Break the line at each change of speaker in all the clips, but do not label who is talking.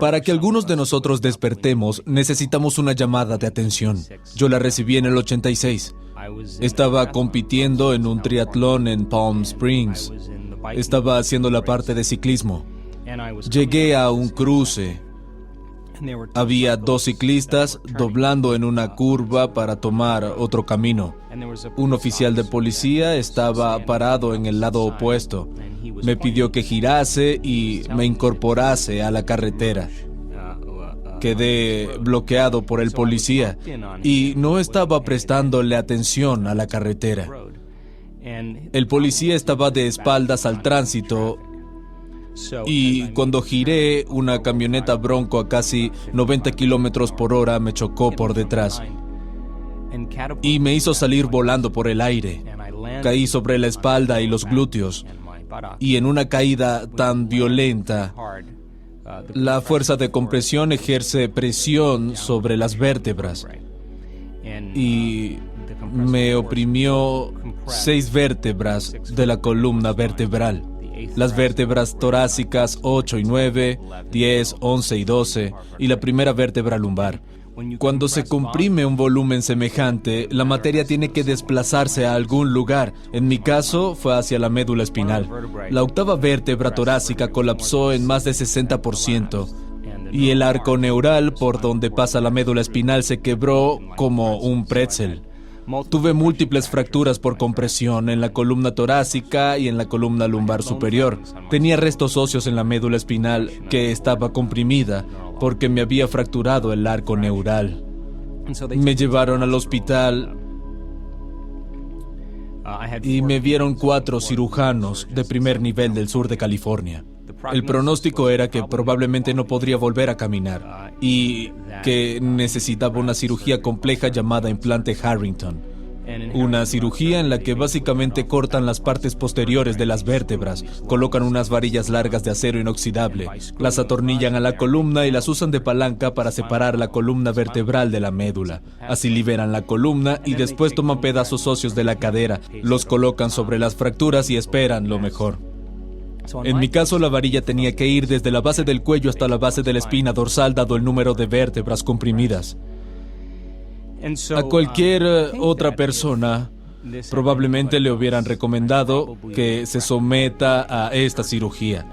Para que algunos de nosotros despertemos, necesitamos una llamada de atención. Yo la recibí en el 86. Estaba compitiendo en un triatlón en Palm Springs. Estaba haciendo la parte de ciclismo. Llegué a un cruce. Había dos ciclistas doblando en una curva para tomar otro camino. Un oficial de policía estaba parado en el lado opuesto. Me pidió que girase y me incorporase a la carretera. Quedé bloqueado por el policía y no estaba prestándole atención a la carretera. El policía estaba de espaldas al tránsito y cuando giré, una camioneta Bronco a casi 90 kilómetros por hora me chocó por detrás y me hizo salir volando por el aire. Caí sobre la espalda y los glúteos, y en una caída tan violenta, la fuerza de compresión ejerce presión sobre las vértebras y me oprimió 6 vértebras de la columna vertebral. Las vértebras torácicas 8 y 9, 10, 11 y 12 y la primera vértebra lumbar. Cuando se comprime un volumen semejante, la materia tiene que desplazarse a algún lugar. En mi caso, fue hacia la médula espinal. La octava vértebra torácica colapsó en más de 60% y el arco neural por donde pasa la médula espinal se quebró como un pretzel. Tuve múltiples fracturas por compresión en la columna torácica y en la columna lumbar superior. Tenía restos óseos en la médula espinal que estaba comprimida porque me había fracturado el arco neural. Me llevaron al hospital y me vieron 4 cirujanos de primer nivel del sur de California. El pronóstico era que probablemente no podría volver a caminar y que necesitaba una cirugía compleja llamada implante Harrington. Una cirugía en la que básicamente cortan las partes posteriores de las vértebras, colocan unas varillas largas de acero inoxidable, las atornillan a la columna y las usan de palanca para separar la columna vertebral de la médula. Así liberan la columna y después toman pedazos óseos de la cadera, los colocan sobre las fracturas y esperan lo mejor. En mi caso, la varilla tenía que ir desde la base del cuello hasta la base de la espina dorsal, dado el número de vértebras comprimidas. A cualquier otra persona, probablemente le hubieran recomendado que se someta a esta cirugía.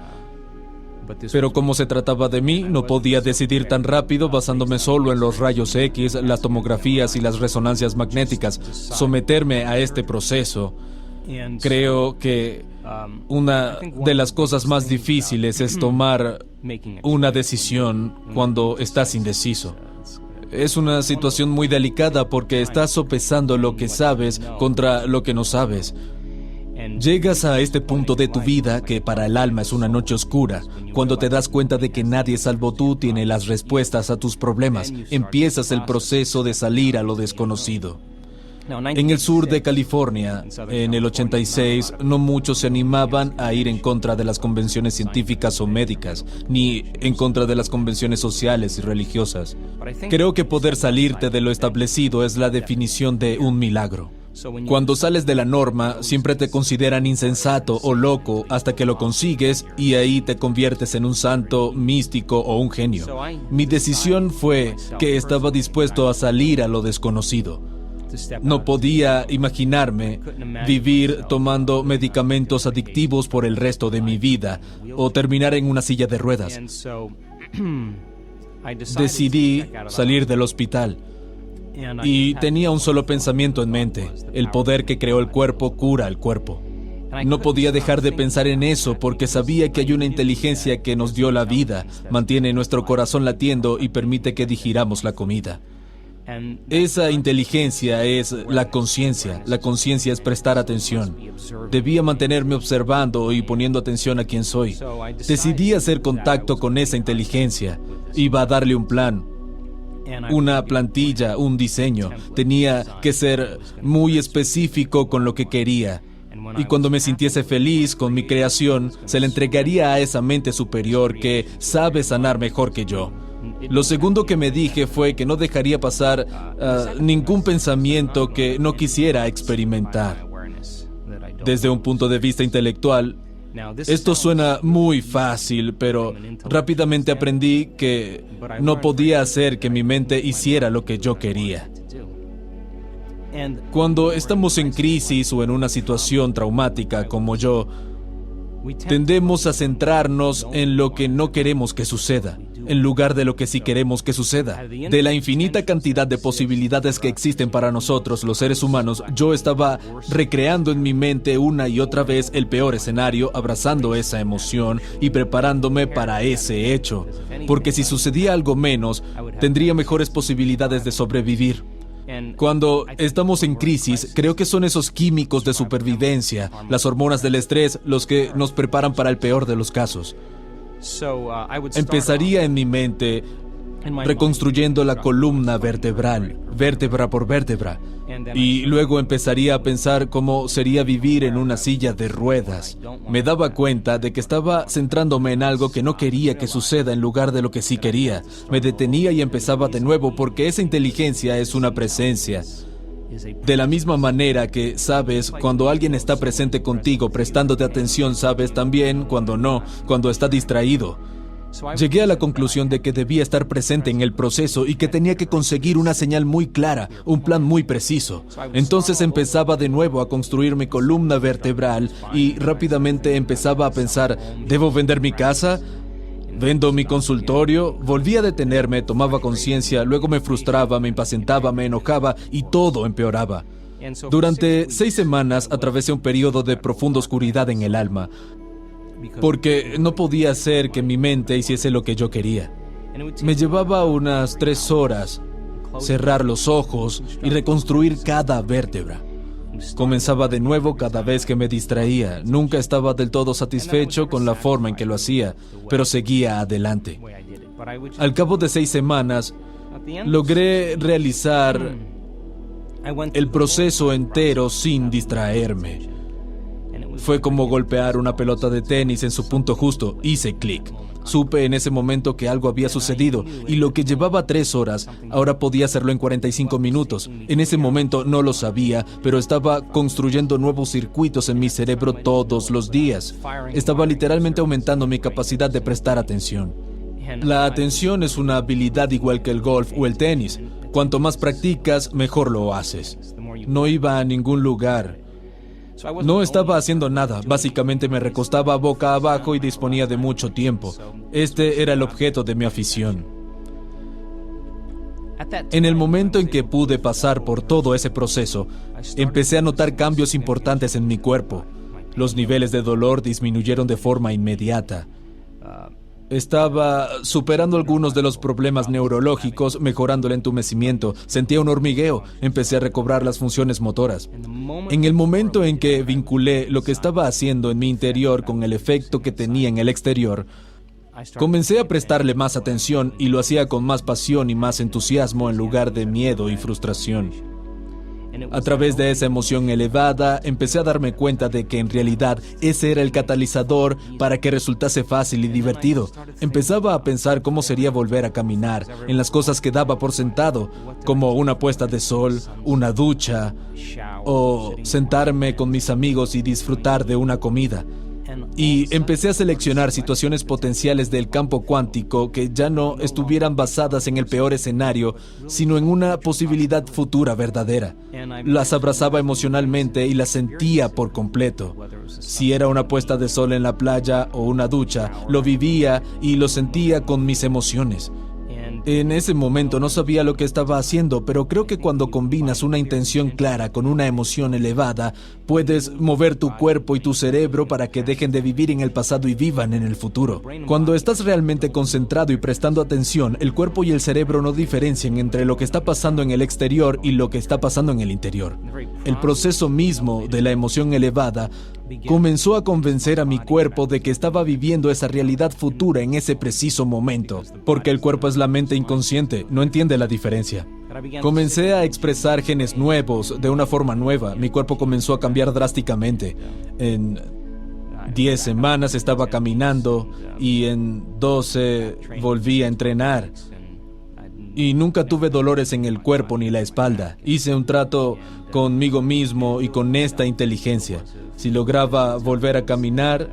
Pero como se trataba de mí, no podía decidir tan rápido basándome solo en los rayos X, las tomografías y las resonancias magnéticas. Someterme a este proceso. Creo que una de las cosas más difíciles es tomar una decisión cuando estás indeciso. Es una situación muy delicada porque estás sopesando lo que sabes contra lo que no sabes. Llegas a este punto de tu vida que para el alma es una noche oscura, cuando te das cuenta de que nadie salvo tú tiene las respuestas a tus problemas. Empiezas el proceso de salir a lo desconocido. En el sur de California, en el 86, no muchos se animaban a ir en contra de las convenciones científicas o médicas, ni en contra de las convenciones sociales y religiosas. Creo que poder salirte de lo establecido es la definición de un milagro. Cuando sales de la norma, siempre te consideran insensato o loco hasta que lo consigues y ahí te conviertes en un santo, místico o un genio. Mi decisión fue que estaba dispuesto a salir a lo desconocido. No podía imaginarme vivir tomando medicamentos adictivos por el resto de mi vida o terminar en una silla de ruedas. Decidí salir del hospital y tenía un solo pensamiento en mente: el poder que creó el cuerpo cura el cuerpo. No podía dejar de pensar en eso porque sabía que hay una inteligencia que nos dio la vida, mantiene nuestro corazón latiendo y permite que digiramos la comida. Esa inteligencia es la conciencia. La conciencia es prestar atención. Debía mantenerme observando y poniendo atención a quién soy. Decidí hacer contacto con esa inteligencia. Iba a darle un plan, una plantilla, un diseño. Tenía que ser muy específico con lo que quería. Y cuando me sintiese feliz con mi creación, se la entregaría a esa mente superior que sabe sanar mejor que yo. Lo segundo que me dije fue que no dejaría pasar ningún pensamiento que no quisiera experimentar. Desde un punto de vista intelectual, Esto suena muy fácil, pero rápidamente aprendí que no podía hacer que mi mente hiciera lo que yo quería. Cuando estamos en crisis o en una situación traumática como yo, tendemos a centrarnos en lo que no queremos que suceda, en lugar de lo que sí queremos que suceda. De la infinita cantidad de posibilidades que existen para nosotros, los seres humanos, yo estaba recreando en mi mente una y otra vez el peor escenario, abrazando esa emoción y preparándome para ese hecho. Porque si sucedía algo menos, tendría mejores posibilidades de sobrevivir. Cuando estamos en crisis, creo que son esos químicos de supervivencia, las hormonas del estrés, los que nos preparan para el peor de los casos. Empezaría en mi mente reconstruyendo la columna vertebral, vértebra por vértebra, y luego empezaría a pensar cómo sería vivir en una silla de ruedas. Me daba cuenta de que estaba centrándome en algo que no quería que suceda en lugar de lo que sí quería. Me detenía y empezaba de nuevo porque esa inteligencia es una presencia. De la misma manera que sabes cuando alguien está presente contigo, prestándote atención, sabes también cuando no, cuando está distraído. Llegué a la conclusión de que debía estar presente en el proceso y que tenía que conseguir una señal muy clara, un plan muy preciso. Entonces empezaba de nuevo a construir mi columna vertebral y rápidamente empezaba a pensar, ¿debo vender mi casa? ¿Vendo mi consultorio? Volví a detenerme, tomaba conciencia, luego me frustraba, me impacientaba, me enojaba y todo empeoraba. Durante 6 semanas atravesé un periodo de profunda oscuridad en el alma, porque no podía hacer que mi mente hiciese lo que yo quería. Me llevaba unas 3 horas cerrar los ojos y reconstruir cada vértebra. Comenzaba de nuevo cada vez que me distraía. Nunca estaba del todo satisfecho con la forma en que lo hacía, pero seguía adelante. Al cabo de 6 semanas, logré realizar el proceso entero sin distraerme. Fue como golpear una pelota de tenis en su punto justo. Hice clic. Supe en ese momento que algo había sucedido y lo que llevaba 3 horas, ahora podía hacerlo en 45 minutos. En ese momento no lo sabía, pero estaba construyendo nuevos circuitos en mi cerebro todos los días. Estaba literalmente aumentando mi capacidad de prestar atención. La atención es una habilidad igual que el golf o el tenis. Cuanto más practicas, mejor lo haces. No iba a ningún lugar. No estaba haciendo nada, básicamente me recostaba boca abajo y disponía de mucho tiempo. Este era el objeto de mi afición. En el momento en que pude pasar por todo ese proceso, empecé a notar cambios importantes en mi cuerpo. Los niveles de dolor disminuyeron de forma inmediata. Estaba superando algunos de los problemas neurológicos, mejorando el entumecimiento, sentía un hormigueo, empecé a recobrar las funciones motoras. En el momento en que vinculé lo que estaba haciendo en mi interior con el efecto que tenía en el exterior, comencé a prestarle más atención y lo hacía con más pasión y más entusiasmo en lugar de miedo y frustración. A través de esa emoción elevada, empecé a darme cuenta de que en realidad ese era el catalizador para que resultase fácil y divertido. Empezaba a pensar cómo sería volver a caminar, en las cosas que daba por sentado, como una puesta de sol, una ducha, o sentarme con mis amigos y disfrutar de una comida. Y empecé a seleccionar situaciones potenciales del campo cuántico que ya no estuvieran basadas en el peor escenario, sino en una posibilidad futura verdadera. Las abrazaba emocionalmente y las sentía por completo. Si era una puesta de sol en la playa o una ducha, lo vivía y lo sentía con mis emociones. En ese momento no sabía lo que estaba haciendo, pero creo que cuando combinas una intención clara con una emoción elevada, puedes mover tu cuerpo y tu cerebro para que dejen de vivir en el pasado y vivan en el futuro. Cuando estás realmente concentrado y prestando atención, el cuerpo y el cerebro no diferencian entre lo que está pasando en el exterior y lo que está pasando en el interior. El proceso mismo de la emoción elevada comenzó a convencer a mi cuerpo de que estaba viviendo esa realidad futura en ese preciso momento, porque el cuerpo es la mente inconsciente, no entiende la diferencia. Comencé a expresar genes nuevos de una forma nueva, mi cuerpo comenzó a cambiar drásticamente. En 10 semanas estaba caminando y en 12 volví a entrenar. Y nunca tuve dolores en el cuerpo ni la espalda. Hice un trato conmigo mismo y con esta inteligencia. Si lograba volver a caminar,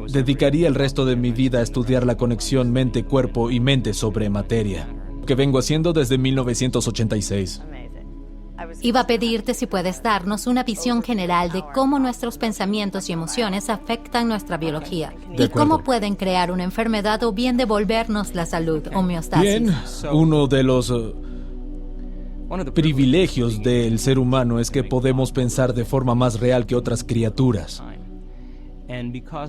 dedicaría el resto de mi vida a estudiar la conexión mente-cuerpo y mente sobre materia, que vengo haciendo desde 1986.
Iba a pedirte si puedes darnos una visión general de cómo nuestros pensamientos y emociones afectan nuestra biología y cómo pueden crear una enfermedad o bien devolvernos la salud, homeostasis.
Bien, uno de los privilegios del ser humano es que podemos pensar de forma más real que otras criaturas.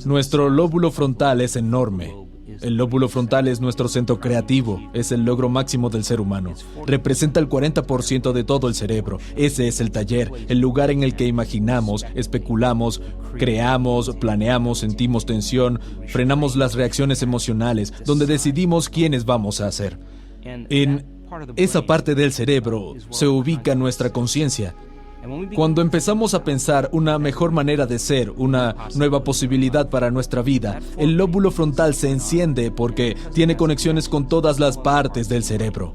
Nuestro lóbulo frontal es enorme. El lóbulo frontal es nuestro centro creativo, es el logro máximo del ser humano. Representa el 40% de todo el cerebro. Ese es el taller, el lugar en el que imaginamos, especulamos, creamos, planeamos, sentimos tensión, frenamos las reacciones emocionales, donde decidimos quiénes vamos a ser. En esa parte del cerebro se ubica nuestra conciencia. Cuando empezamos a pensar una mejor manera de ser, una nueva posibilidad para nuestra vida, el lóbulo frontal se enciende porque tiene conexiones con todas las partes del cerebro.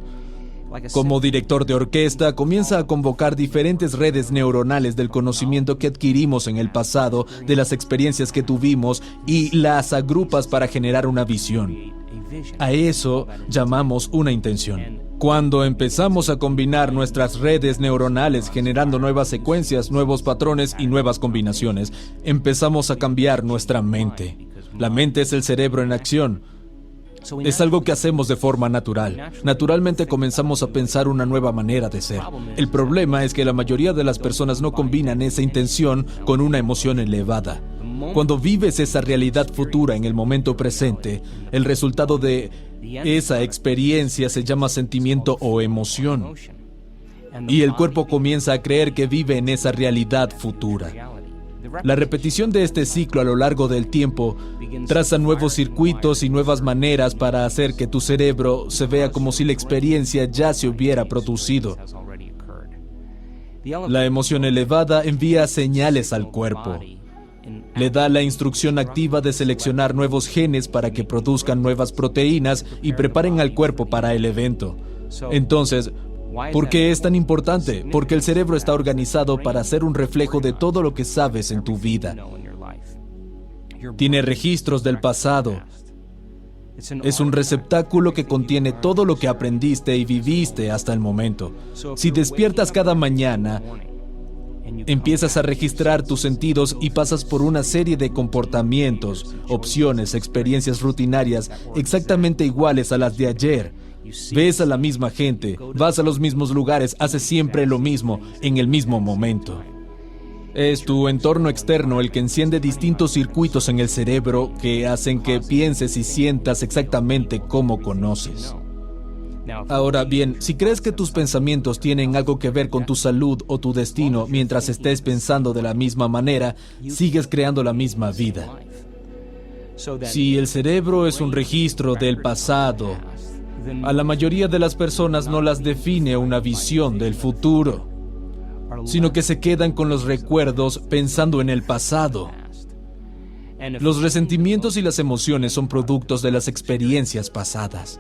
Como director de orquesta, comienza a convocar diferentes redes neuronales del conocimiento que adquirimos en el pasado, de las experiencias que tuvimos, y las agrupas para generar una visión. A eso llamamos una intención. Cuando empezamos a combinar nuestras redes neuronales generando nuevas secuencias, nuevos patrones y nuevas combinaciones, empezamos a cambiar nuestra mente. La mente es el cerebro en acción. Es algo que hacemos de forma natural. Naturalmente comenzamos a pensar una nueva manera de ser. El problema es que la mayoría de las personas no combinan esa intención con una emoción elevada. Cuando vives esa realidad futura en el momento presente, el resultado de esa experiencia se llama sentimiento o emoción. Y el cuerpo comienza a creer que vive en esa realidad futura. La repetición de este ciclo a lo largo del tiempo traza nuevos circuitos y nuevas maneras para hacer que tu cerebro se vea como si la experiencia ya se hubiera producido. La emoción elevada envía señales al cuerpo. Le da la instrucción activa de seleccionar nuevos genes para que produzcan nuevas proteínas y preparen al cuerpo para el evento. Entonces, ¿por qué es tan importante? Porque el cerebro está organizado para ser un reflejo de todo lo que sabes en tu vida. Tiene registros del pasado. Es un receptáculo que contiene todo lo que aprendiste y viviste hasta el momento. Si despiertas cada mañana, empiezas a registrar tus sentidos y pasas por una serie de comportamientos, opciones, experiencias rutinarias exactamente iguales a las de ayer. Ves a la misma gente, vas a los mismos lugares, haces siempre lo mismo, en el mismo momento. Es tu entorno externo el que enciende distintos circuitos en el cerebro que hacen que pienses y sientas exactamente como conoces. Ahora bien, si crees que tus pensamientos tienen algo que ver con tu salud o tu destino mientras estés pensando de la misma manera, sigues creando la misma vida. Si el cerebro es un registro del pasado, a la mayoría de las personas no las define una visión del futuro, sino que se quedan con los recuerdos pensando en el pasado. Los resentimientos y las emociones son productos de las experiencias pasadas.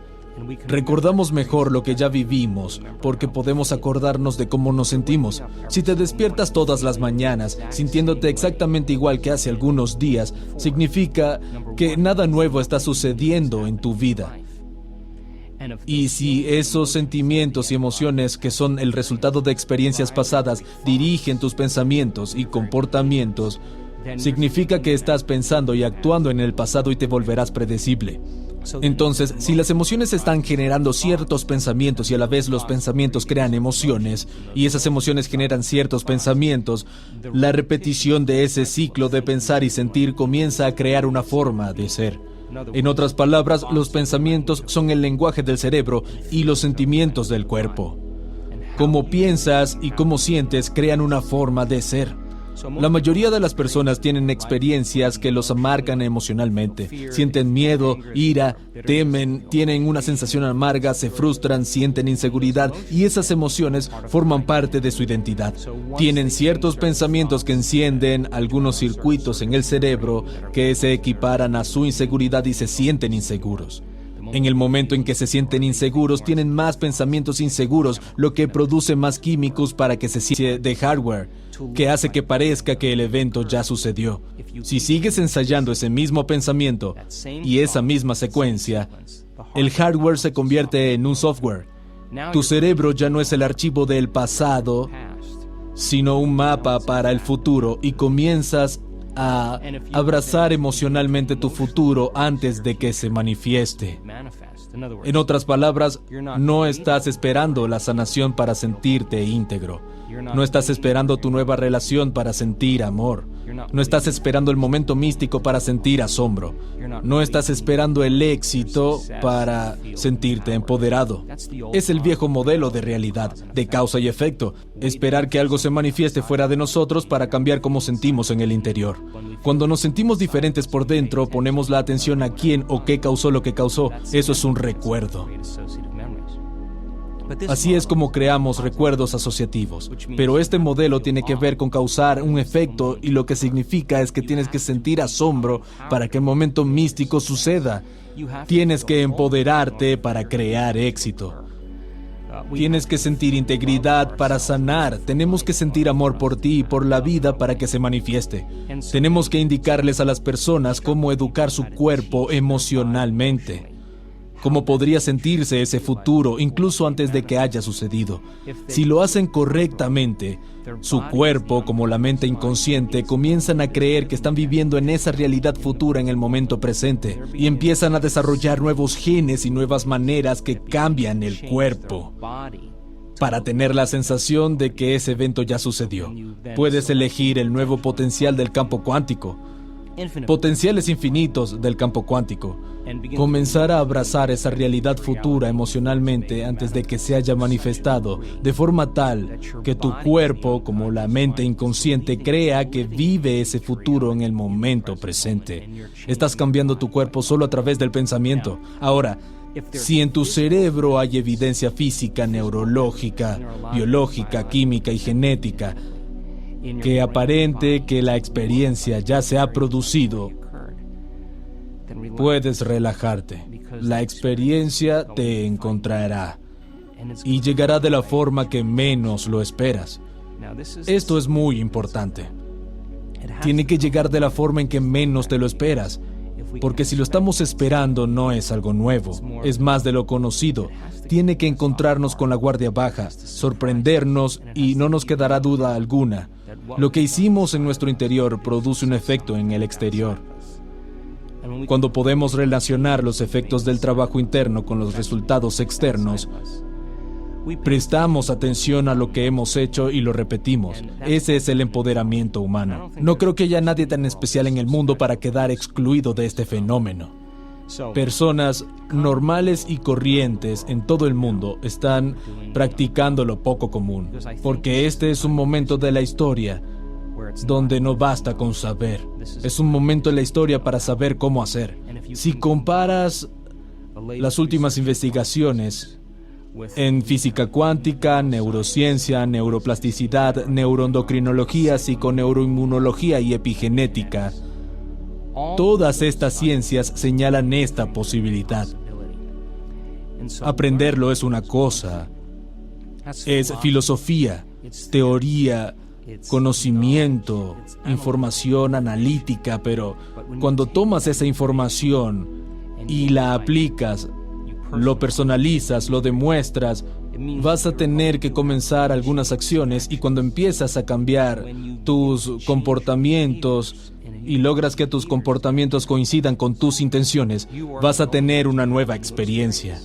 Recordamos mejor lo que ya vivimos porque podemos acordarnos de cómo nos sentimos. Si te despiertas todas las mañanas sintiéndote exactamente igual que hace algunos días, significa que nada nuevo está sucediendo en tu vida. Y si esos sentimientos y emociones que son el resultado de experiencias pasadas dirigen tus pensamientos y comportamientos, significa que estás pensando y actuando en el pasado y te volverás predecible. Entonces, si las emociones están generando ciertos pensamientos y a la vez los pensamientos crean emociones, y esas emociones generan ciertos pensamientos, la repetición de ese ciclo de pensar y sentir comienza a crear una forma de ser. En otras palabras, los pensamientos son el lenguaje del cerebro y los sentimientos del cuerpo. Cómo piensas y cómo sientes crean una forma de ser. La mayoría de las personas tienen experiencias que los marcan emocionalmente. Sienten miedo, ira, temen, tienen una sensación amarga, se frustran, sienten inseguridad y esas emociones forman parte de su identidad. Tienen ciertos pensamientos que encienden algunos circuitos en el cerebro que se equiparan a su inseguridad y se sienten inseguros. En el momento en que se sienten inseguros, tienen más pensamientos inseguros, lo que produce más químicos para que se siente de hardware. que hace que parezca que el evento ya sucedió. Si sigues ensayando ese mismo pensamiento y esa misma secuencia, el hardware se convierte en un software. Tu cerebro ya no es el archivo del pasado, sino un mapa para el futuro, y comienzas a abrazar emocionalmente tu futuro antes de que se manifieste. En otras palabras, no estás esperando la sanación para sentirte íntegro. No estás esperando tu nueva relación para sentir amor. No estás esperando el momento místico para sentir asombro. No estás esperando el éxito para sentirte empoderado. Es el viejo modelo de realidad, de causa y efecto. Esperar que algo se manifieste fuera de nosotros para cambiar cómo sentimos en el interior. Cuando nos sentimos diferentes por dentro, ponemos la atención a quién o qué causó lo que causó. Eso es un recuerdo. Así es como creamos recuerdos asociativos. Pero este modelo tiene que ver con causar un efecto, y lo que significa es que tienes que sentir asombro para que el momento místico suceda. Tienes que empoderarte para crear éxito. Tienes que sentir integridad para sanar. Tenemos que sentir amor por ti y por la vida para que se manifieste. Tenemos que indicarles a las personas cómo educar su cuerpo emocionalmente. Cómo podría sentirse ese futuro incluso antes de que haya sucedido. Si lo hacen correctamente, su cuerpo, como la mente inconsciente, comienzan a creer que están viviendo en esa realidad futura en el momento presente, y empiezan a desarrollar nuevos genes y nuevas maneras que cambian el cuerpo para tener la sensación de que ese evento ya sucedió. Puedes elegir el nuevo potencial del campo cuántico. Potenciales infinitos del campo cuántico. Comenzar a abrazar esa realidad futura emocionalmente antes de que se haya manifestado, de forma tal que tu cuerpo, como la mente inconsciente, crea que vive ese futuro en el momento presente. Estás cambiando tu cuerpo solo a través del pensamiento. Ahora, si en tu cerebro hay evidencia física, neurológica, biológica, química y genética que aparente que la experiencia ya se ha producido, puedes relajarte. La experiencia te encontrará y llegará de la forma que menos lo esperas. Esto es muy importante. Tiene que llegar de la forma en que menos te lo esperas, porque si lo estamos esperando no es algo nuevo, es más de lo conocido. Tiene que encontrarnos con la guardia baja, sorprendernos, y no nos quedará duda alguna. Lo que hicimos en nuestro interior produce un efecto en el exterior. Cuando podemos relacionar los efectos del trabajo interno con los resultados externos, prestamos atención a lo que hemos hecho y lo repetimos. Ese es el empoderamiento humano. No creo que haya nadie tan especial en el mundo para quedar excluido de este fenómeno. Personas normales y corrientes en todo el mundo están practicando lo poco común, porque este es un momento de la historia donde no basta con saber. Es un momento en la historia para saber cómo hacer. Si comparas las últimas investigaciones en física cuántica, neurociencia, neuroplasticidad, neuroendocrinología, psiconeuroinmunología y epigenética, todas estas ciencias señalan esta posibilidad. Aprenderlo es una cosa, es filosofía, teoría, conocimiento, información analítica, pero cuando tomas esa información y la aplicas, lo personalizas, lo demuestras, vas a tener que comenzar algunas acciones, y cuando empiezas a cambiar tus comportamientos y logras que tus comportamientos coincidan con tus intenciones, vas a tener una nueva experiencia.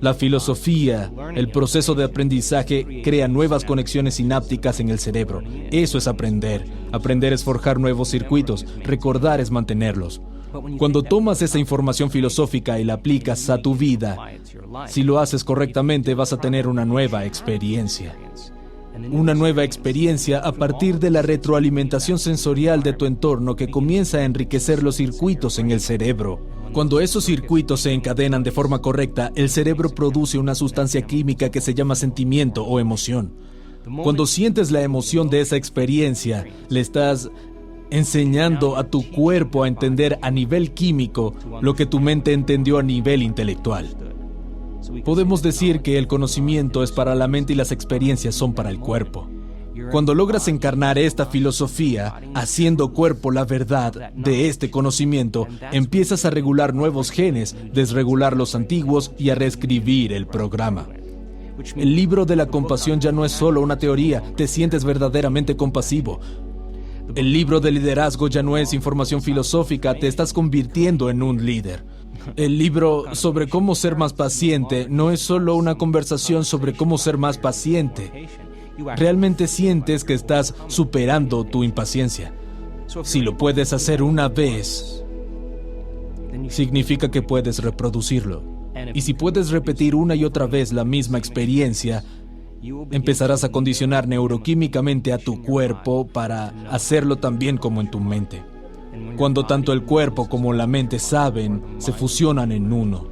La filosofía, el proceso de aprendizaje, crea nuevas conexiones sinápticas en el cerebro. Eso es aprender. Aprender es forjar nuevos circuitos. Recordar es mantenerlos. Cuando tomas esa información filosófica y la aplicas a tu vida, si lo haces correctamente, vas a tener una nueva experiencia. Una nueva experiencia a partir de la retroalimentación sensorial de tu entorno, que comienza a enriquecer los circuitos en el cerebro. Cuando esos circuitos se encadenan de forma correcta, el cerebro produce una sustancia química que se llama sentimiento o emoción. Cuando sientes la emoción de esa experiencia, le estás enseñando a tu cuerpo a entender a nivel químico lo que tu mente entendió a nivel intelectual. Podemos decir que el conocimiento es para la mente y las experiencias son para el cuerpo. Cuando logras encarnar esta filosofía, haciendo cuerpo la verdad de este conocimiento, empiezas a regular nuevos genes, desregular los antiguos y a reescribir el programa. El libro de la compasión ya no es solo una teoría, te sientes verdaderamente compasivo. El libro de liderazgo ya no es información filosófica, te estás convirtiendo en un líder. El libro sobre cómo ser más paciente no es solo una conversación sobre cómo ser más paciente. Realmente sientes que estás superando tu impaciencia. Si lo puedes hacer una vez, significa que puedes reproducirlo. Y si puedes repetir una y otra vez la misma experiencia, empezarás a condicionar neuroquímicamente a tu cuerpo para hacerlo tan bien como en tu mente. Cuando tanto el cuerpo como la mente saben, se fusionan en uno.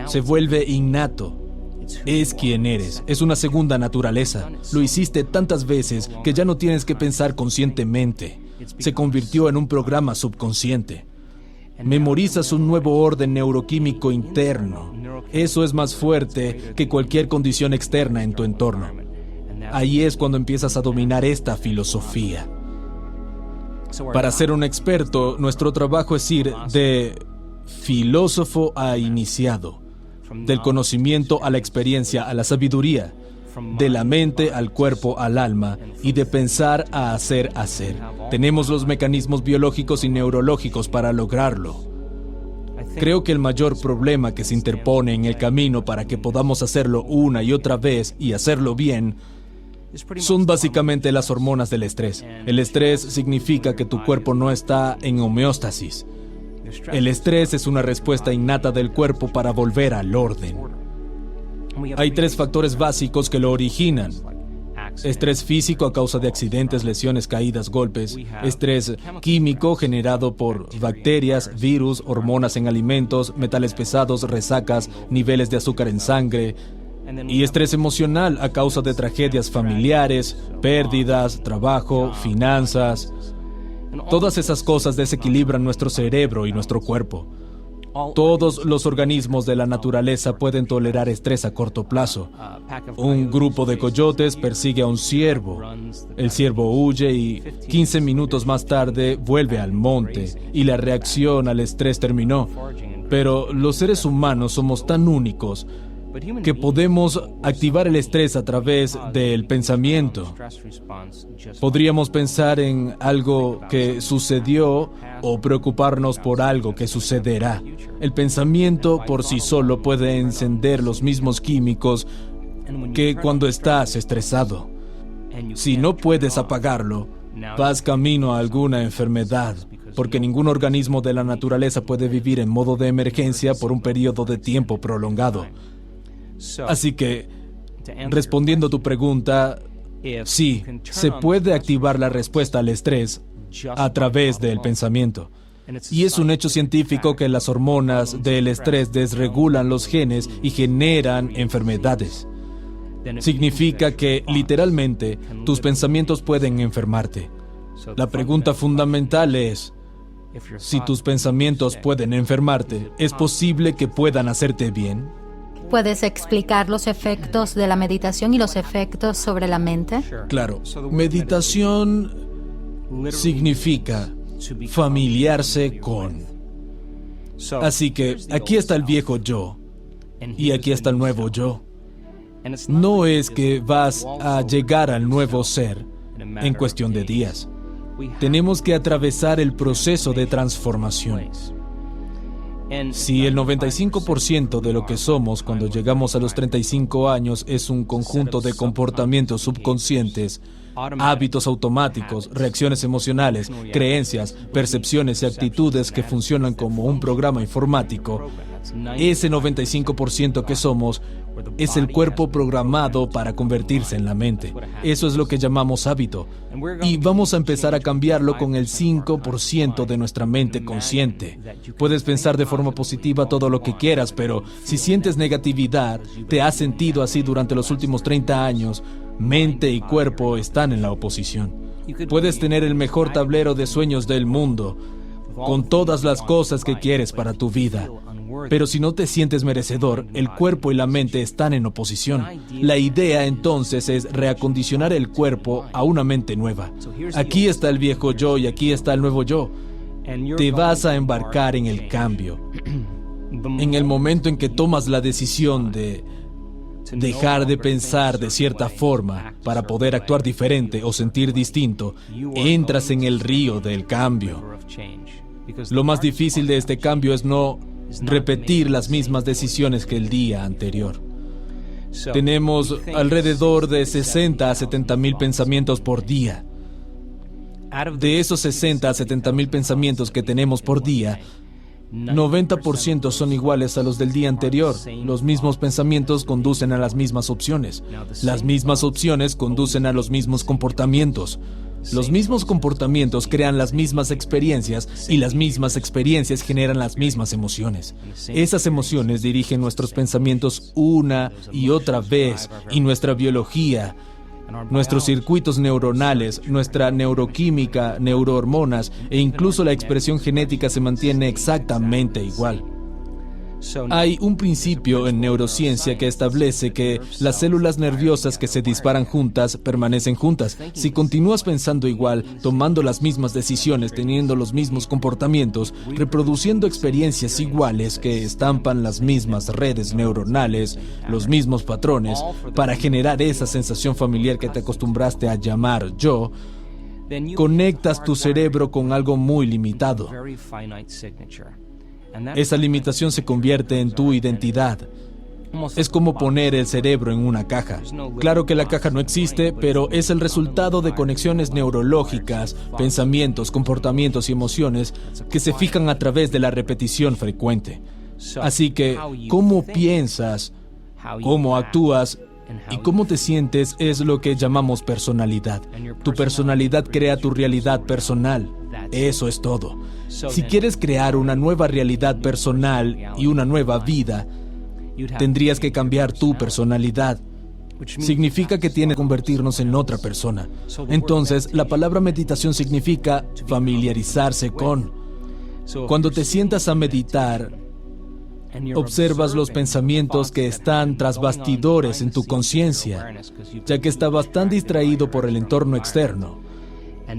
Se vuelve innato. Es quien eres. Es una segunda naturaleza. Lo hiciste tantas veces que ya no tienes que pensar conscientemente. Se convirtió en un programa subconsciente. Memorizas un nuevo orden neuroquímico interno. Eso es más fuerte que cualquier condición externa en tu entorno. Ahí es cuando empiezas a dominar esta filosofía. Para ser un experto, nuestro trabajo es ir de filósofo a iniciado, del conocimiento a la experiencia, a la sabiduría, de la mente al cuerpo, al alma, y de pensar a hacer. Tenemos los mecanismos biológicos y neurológicos para lograrlo. Creo que el mayor problema que se interpone en el camino para que podamos hacerlo una y otra vez y hacerlo bien son básicamente las hormonas del estrés. El estrés significa que tu cuerpo no está en homeostasis. El estrés es una respuesta innata del cuerpo para volver al orden. Hay 3 factores básicos que lo originan. Estrés físico a causa de accidentes, lesiones, caídas, golpes. Estrés químico generado por bacterias, virus, hormonas en alimentos, metales pesados, resacas, niveles de azúcar en sangre. Y estrés emocional a causa de tragedias familiares, pérdidas, trabajo, finanzas. Todas esas cosas desequilibran nuestro cerebro y nuestro cuerpo. Todos los organismos de la naturaleza pueden tolerar estrés a corto plazo. Un grupo de coyotes persigue a un ciervo. El ciervo huye y 15 minutos más tarde vuelve al monte y la reacción al estrés terminó. Pero los seres humanos somos tan únicos que podemos activar el estrés a través del pensamiento. Podríamos pensar en algo que sucedió o preocuparnos por algo que sucederá. El pensamiento por sí solo puede encender los mismos químicos que cuando estás estresado. Si no puedes apagarlo, vas camino a alguna enfermedad, porque ningún organismo de la naturaleza puede vivir en modo de emergencia por un periodo de tiempo prolongado. Así que, respondiendo a tu pregunta, sí, se puede activar la respuesta al estrés a través del pensamiento. Y es un hecho científico que las hormonas del estrés desregulan los genes y generan enfermedades. Significa que, literalmente, tus pensamientos pueden enfermarte. La pregunta fundamental es, si tus pensamientos pueden enfermarte, ¿es posible que puedan hacerte bien?
¿Puedes explicar los efectos de la meditación y los efectos sobre la mente?
Claro. Meditación significa familiarse con. Así que aquí está el viejo yo y aquí está el nuevo yo. No es que vas a llegar al nuevo ser en cuestión de días. Tenemos que atravesar el proceso de transformación. Si el 95% de lo que somos cuando llegamos a los 35 años es un conjunto de comportamientos subconscientes, hábitos automáticos, reacciones emocionales, creencias, percepciones y actitudes que funcionan como un programa informático, ese 95% que somos es el cuerpo programado para convertirse en la mente. Eso es lo que llamamos hábito. Y vamos a empezar a cambiarlo con el 5% de nuestra mente consciente. Puedes pensar de forma positiva todo lo que quieras, pero si sientes negatividad, te has sentido así durante los últimos 30 años, mente y cuerpo están en la oposición. Puedes tener el mejor tablero de sueños del mundo, con todas las cosas que quieres para tu vida, Pero si no te sientes merecedor, el cuerpo y la mente están en oposición. La idea entonces es reacondicionar el cuerpo a una mente nueva. Aquí está el viejo yo y aquí está el nuevo yo. Te vas a embarcar en el cambio. En el momento en que tomas la decisión de dejar de pensar de cierta forma para poder actuar diferente o sentir distinto, entras en el río del cambio. Lo más difícil de este cambio es no repetir las mismas decisiones que el día anterior. Tenemos alrededor de 60 a 70 mil pensamientos por día. De esos 60 a 70 mil pensamientos que tenemos por día, 90% son iguales a los del día anterior. Los mismos pensamientos conducen a las mismas opciones. Las mismas opciones conducen a los mismos comportamientos. Los mismos comportamientos crean las mismas experiencias y las mismas experiencias generan las mismas emociones. Esas emociones dirigen nuestros pensamientos una y otra vez y nuestra biología, nuestros circuitos neuronales, nuestra neuroquímica, neurohormonas e incluso la expresión genética se mantiene exactamente igual. Hay un principio en neurociencia que establece que las células nerviosas que se disparan juntas permanecen juntas. Si continúas pensando igual, tomando las mismas decisiones, teniendo los mismos comportamientos, reproduciendo experiencias iguales que estampan las mismas redes neuronales, los mismos patrones, para generar esa sensación familiar que te acostumbraste a llamar yo, conectas tu cerebro con algo muy limitado. Esa limitación se convierte en tu identidad. Es como poner el cerebro en una caja. Claro que la caja no existe, pero es el resultado de conexiones neurológicas, pensamientos, comportamientos y emociones que se fijan a través de la repetición frecuente. Así que, cómo piensas, cómo actúas y cómo te sientes es lo que llamamos personalidad. Tu personalidad crea tu realidad personal. Eso es todo. Si quieres crear una nueva realidad personal y una nueva vida, tendrías que cambiar tu personalidad. Significa que tiene que convertirnos en otra persona. Entonces, la palabra meditación significa familiarizarse con. Cuando te sientas a meditar, observas los pensamientos que están tras bastidores en tu conciencia, ya que estabas tan distraído por el entorno externo.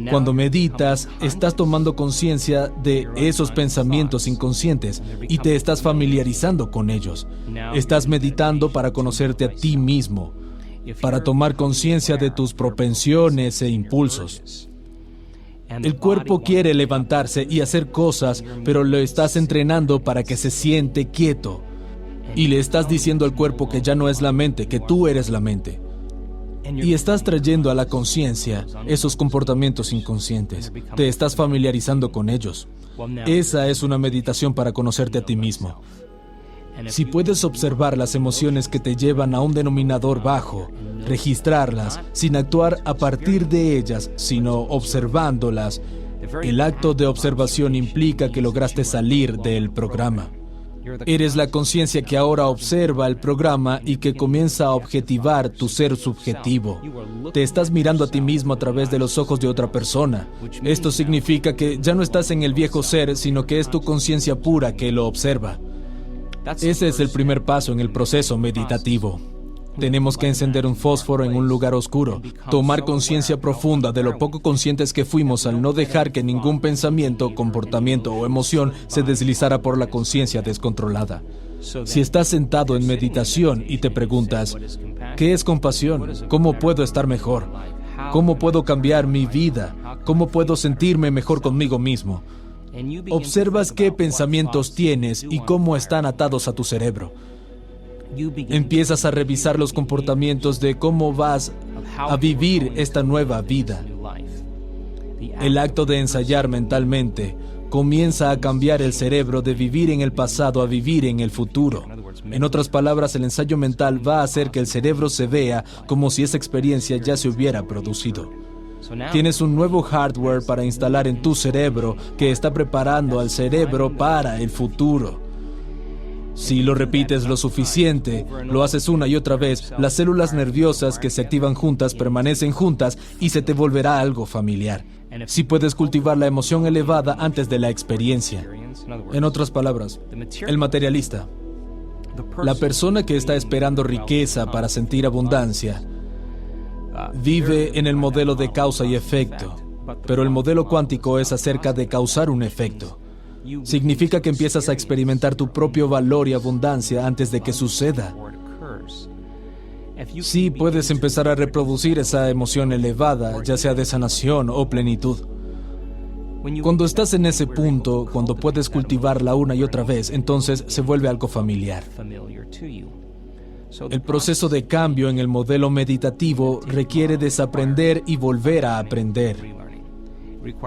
Cuando meditas, estás tomando conciencia de esos pensamientos inconscientes y te estás familiarizando con ellos. Estás meditando para conocerte a ti mismo, para tomar conciencia de tus propensiones e impulsos. El cuerpo quiere levantarse y hacer cosas, pero lo estás entrenando para que se siente quieto. Y le estás diciendo al cuerpo que ya no es la mente, que tú eres la mente. Y estás trayendo a la conciencia esos comportamientos inconscientes. Te estás familiarizando con ellos. Esa es una meditación para conocerte a ti mismo. Si puedes observar las emociones que te llevan a un denominador bajo, registrarlas sin actuar a partir de ellas, sino observándolas, el acto de observación implica que lograste salir del programa. Eres la conciencia que ahora observa el programa y que comienza a objetivar tu ser subjetivo. Te estás mirando a ti mismo a través de los ojos de otra persona. Esto significa que ya no estás en el viejo ser, sino que es tu conciencia pura que lo observa. Ese es el primer paso en el proceso meditativo. Tenemos que encender un fósforo en un lugar oscuro, tomar conciencia profunda de lo poco conscientes que fuimos al no dejar que ningún pensamiento, comportamiento o emoción se deslizara por la conciencia descontrolada. Si estás sentado en meditación y te preguntas, ¿qué es compasión? ¿Cómo puedo estar mejor? ¿Cómo puedo cambiar mi vida? ¿Cómo puedo sentirme mejor conmigo mismo? Observas qué pensamientos tienes y cómo están atados a tu cerebro. Empiezas a revisar los comportamientos de cómo vas a vivir esta nueva vida. El acto de ensayar mentalmente comienza a cambiar el cerebro de vivir en el pasado a vivir en el futuro. En otras palabras, el ensayo mental va a hacer que el cerebro se vea como si esa experiencia ya se hubiera producido. Tienes un nuevo hardware para instalar en tu cerebro que está preparando al cerebro para el futuro. Si lo repites lo suficiente, lo haces una y otra vez, las células nerviosas que se activan juntas permanecen juntas y se te volverá algo familiar. Si puedes cultivar la emoción elevada antes de la experiencia. En otras palabras, el materialista, la persona que está esperando riqueza para sentir abundancia, vive en el modelo de causa y efecto, pero el modelo cuántico es acerca de causar un efecto. Significa que empiezas a experimentar tu propio valor y abundancia antes de que suceda. Sí, puedes empezar a reproducir esa emoción elevada, ya sea de sanación o plenitud. Cuando estás en ese punto, cuando puedes cultivarla una y otra vez, entonces se vuelve algo familiar. El proceso de cambio en el modelo meditativo requiere desaprender y volver a aprender.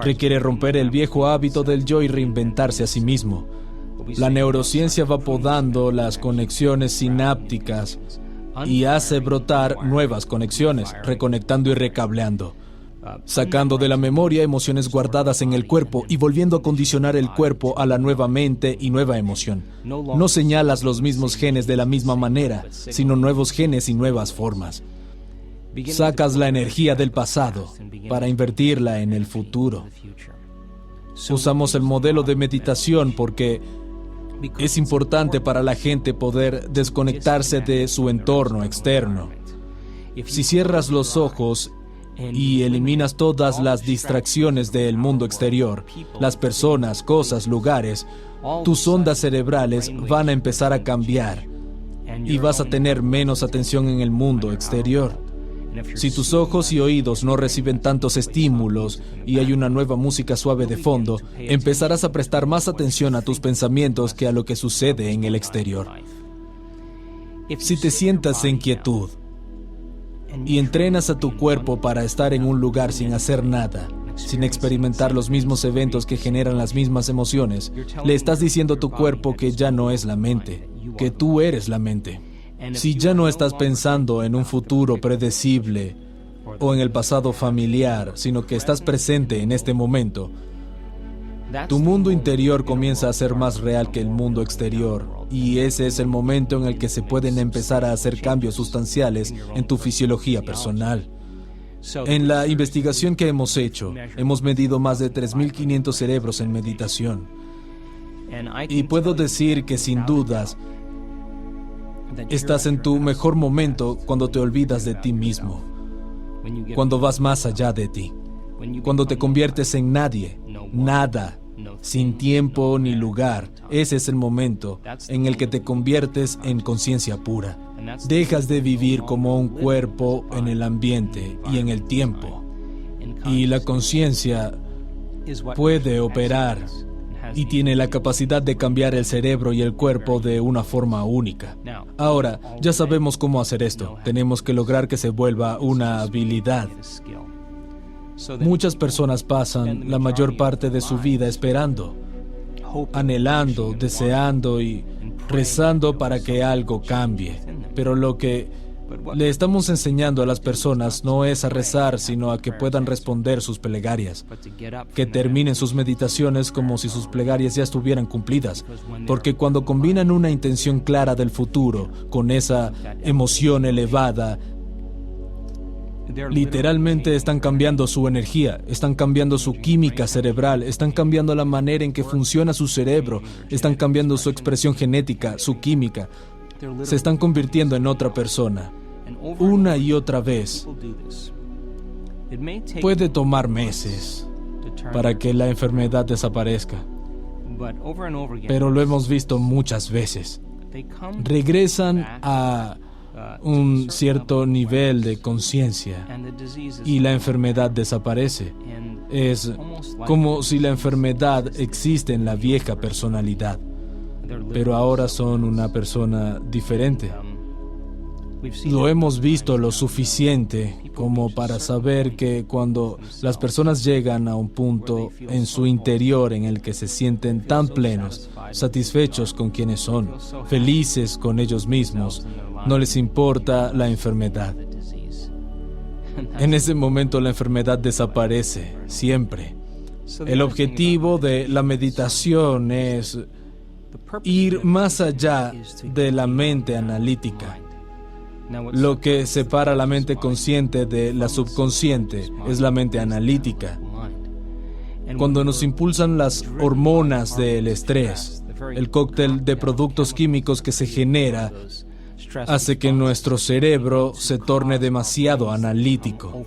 Requiere romper el viejo hábito del yo y reinventarse a sí mismo. La neurociencia va podando las conexiones sinápticas y hace brotar nuevas conexiones, reconectando y recableando, sacando de la memoria emociones guardadas en el cuerpo y volviendo a condicionar el cuerpo a la nueva mente y nueva emoción. No señalas los mismos genes de la misma manera, sino nuevos genes y nuevas formas. Sacas la energía del pasado para invertirla en el futuro. Usamos el modelo de meditación porque es importante para la gente poder desconectarse de su entorno externo. Si cierras los ojos y eliminas todas las distracciones del mundo exterior, las personas, cosas, lugares, tus ondas cerebrales van a empezar a cambiar y vas a tener menos atención en el mundo exterior. Si tus ojos y oídos no reciben tantos estímulos y hay una nueva música suave de fondo, empezarás a prestar más atención a tus pensamientos que a lo que sucede en el exterior. Si te sientas en quietud y entrenas a tu cuerpo para estar en un lugar sin hacer nada, sin experimentar los mismos eventos que generan las mismas emociones, le estás diciendo a tu cuerpo que ya no es la mente, que tú eres la mente. Si ya no estás pensando en un futuro predecible o en el pasado familiar, sino que estás presente en este momento, tu mundo interior comienza a ser más real que el mundo exterior, y ese es el momento en el que se pueden empezar a hacer cambios sustanciales en tu fisiología personal. En la investigación que hemos hecho, hemos medido más de 3.500 cerebros en meditación. Y puedo decir que sin dudas, estás en tu mejor momento cuando te olvidas de ti mismo, cuando vas más allá de ti, cuando te conviertes en nadie, nada, sin tiempo ni lugar. Ese es el momento en el que te conviertes en conciencia pura. Dejas de vivir como un cuerpo en el ambiente y en el tiempo. Y la conciencia puede operar y tiene la capacidad de cambiar el cerebro y el cuerpo de una forma única. Ahora, ya sabemos cómo hacer esto. Tenemos que lograr que se vuelva una habilidad. Muchas personas pasan la mayor parte de su vida esperando, anhelando, deseando y rezando para que algo cambie. Pero lo que le estamos enseñando a las personas no es a rezar, sino a que puedan responder sus plegarias, que terminen sus meditaciones como si sus plegarias ya estuvieran cumplidas, porque cuando combinan una intención clara del futuro con esa emoción elevada, literalmente están cambiando su energía, están cambiando su química cerebral, están cambiando la manera en que funciona su cerebro, están cambiando su expresión genética, su química. Se están convirtiendo en otra persona, una y otra vez. Puede tomar meses para que la enfermedad desaparezca, pero lo hemos visto muchas veces. Regresan a un cierto nivel de conciencia y la enfermedad desaparece. Es como si la enfermedad existe en la vieja personalidad, pero ahora son una persona diferente. Lo hemos visto lo suficiente como para saber que cuando las personas llegan a un punto en su interior en el que se sienten tan plenos, satisfechos con quienes son, felices con ellos mismos, no les importa la enfermedad. En ese momento la enfermedad desaparece, siempre. El objetivo de la meditación es ir más allá de la mente analítica. Lo que separa la mente consciente de la subconsciente es la mente analítica. Cuando nos impulsan las hormonas del estrés, el cóctel de productos químicos que se genera hace que nuestro cerebro se torne demasiado analítico.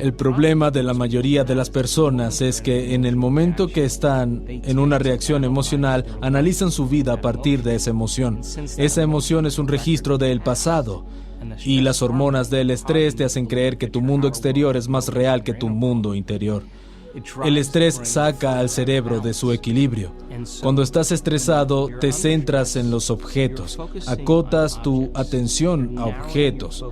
El problema de la mayoría de las personas es que en el momento que están en una reacción emocional, analizan su vida a partir de esa emoción. Esa emoción es un registro del pasado. Y las hormonas del estrés te hacen creer que tu mundo exterior es más real que tu mundo interior. El estrés saca al cerebro de su equilibrio. Cuando estás estresado, te centras en los objetos, acotas tu atención a objetos,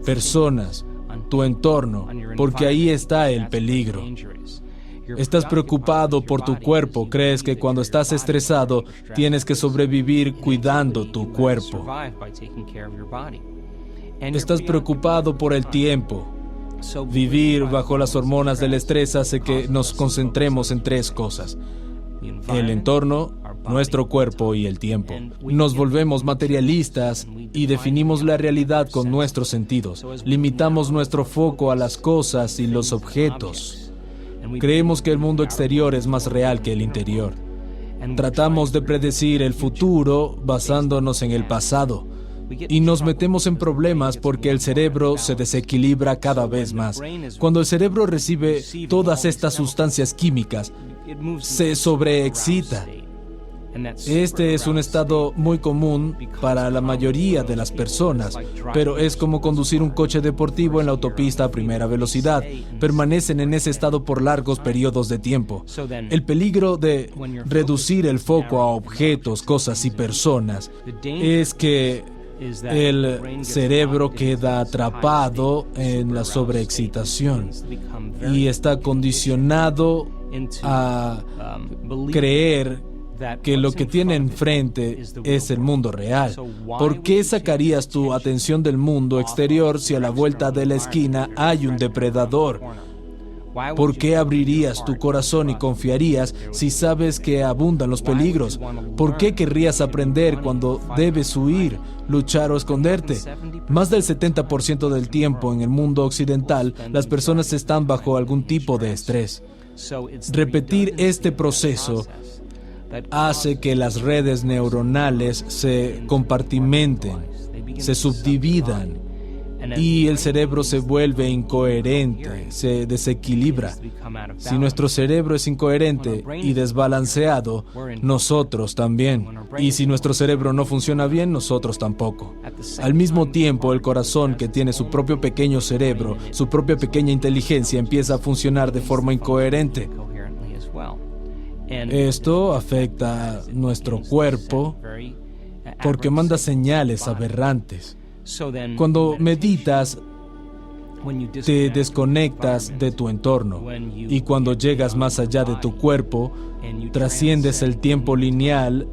personas, tu entorno, porque ahí está el peligro. Estás preocupado por tu cuerpo, crees que cuando estás estresado tienes que sobrevivir cuidando tu cuerpo. Estás preocupado por el tiempo. Vivir bajo las hormonas del estrés hace que nos concentremos en tres cosas: el entorno, nuestro cuerpo y el tiempo. Nos volvemos materialistas y definimos la realidad con nuestros sentidos. Limitamos nuestro foco a las cosas y los objetos. Creemos que el mundo exterior es más real que el interior. Tratamos de predecir el futuro basándonos en el pasado. Y nos metemos en problemas porque el cerebro se desequilibra cada vez más. Cuando el cerebro recibe todas estas sustancias químicas, se sobreexcita. Este es un estado muy común para la mayoría de las personas, pero es como conducir un coche deportivo en la autopista a primera velocidad. Permanecen en ese estado por largos periodos de tiempo. El peligro de reducir el foco a objetos, cosas y personas es que el cerebro queda atrapado en la sobreexcitación y está condicionado a creer que lo que tiene enfrente es el mundo real. ¿Por qué sacarías tu atención del mundo exterior si a la vuelta de la esquina hay un depredador? ¿Por qué abrirías tu corazón y confiarías si sabes que abundan los peligros? ¿Por qué querrías aprender cuando debes huir, luchar o esconderte? Más del 70% del tiempo en el mundo occidental, las personas están bajo algún tipo de estrés. Repetir este proceso hace que las redes neuronales se compartimenten, se subdividan, y el cerebro se vuelve incoherente, se desequilibra. Si nuestro cerebro es incoherente y desbalanceado, nosotros también. Y si nuestro cerebro no funciona bien, nosotros tampoco. Al mismo tiempo, el corazón, que tiene su propio pequeño cerebro, su propia pequeña inteligencia, empieza a funcionar de forma incoherente. Esto afecta a nuestro cuerpo porque manda señales aberrantes. Cuando meditas, te desconectas de tu entorno, y cuando llegas más allá de tu cuerpo, trasciendes el tiempo lineal,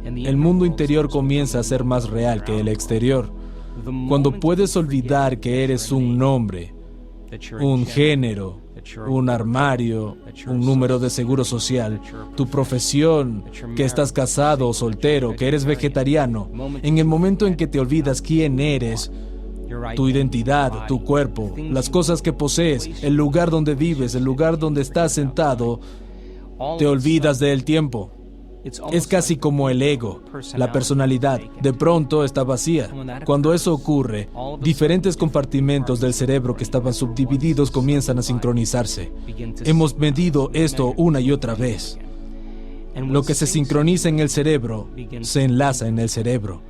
el mundo interior comienza a ser más real que el exterior. Cuando puedes olvidar que eres un nombre, un género, un armario, un número de seguro social, tu profesión, que estás casado o soltero, que eres vegetariano, en el momento en que te olvidas quién eres, tu identidad, tu cuerpo, las cosas que posees, el lugar donde vives, el lugar donde estás sentado, te olvidas del tiempo. Es casi como el ego, la personalidad, de pronto está vacía. Cuando eso ocurre, diferentes compartimentos del cerebro que estaban subdivididos comienzan a sincronizarse. Hemos medido esto una y otra vez. Lo que se sincroniza en el cerebro, se enlaza en el cerebro.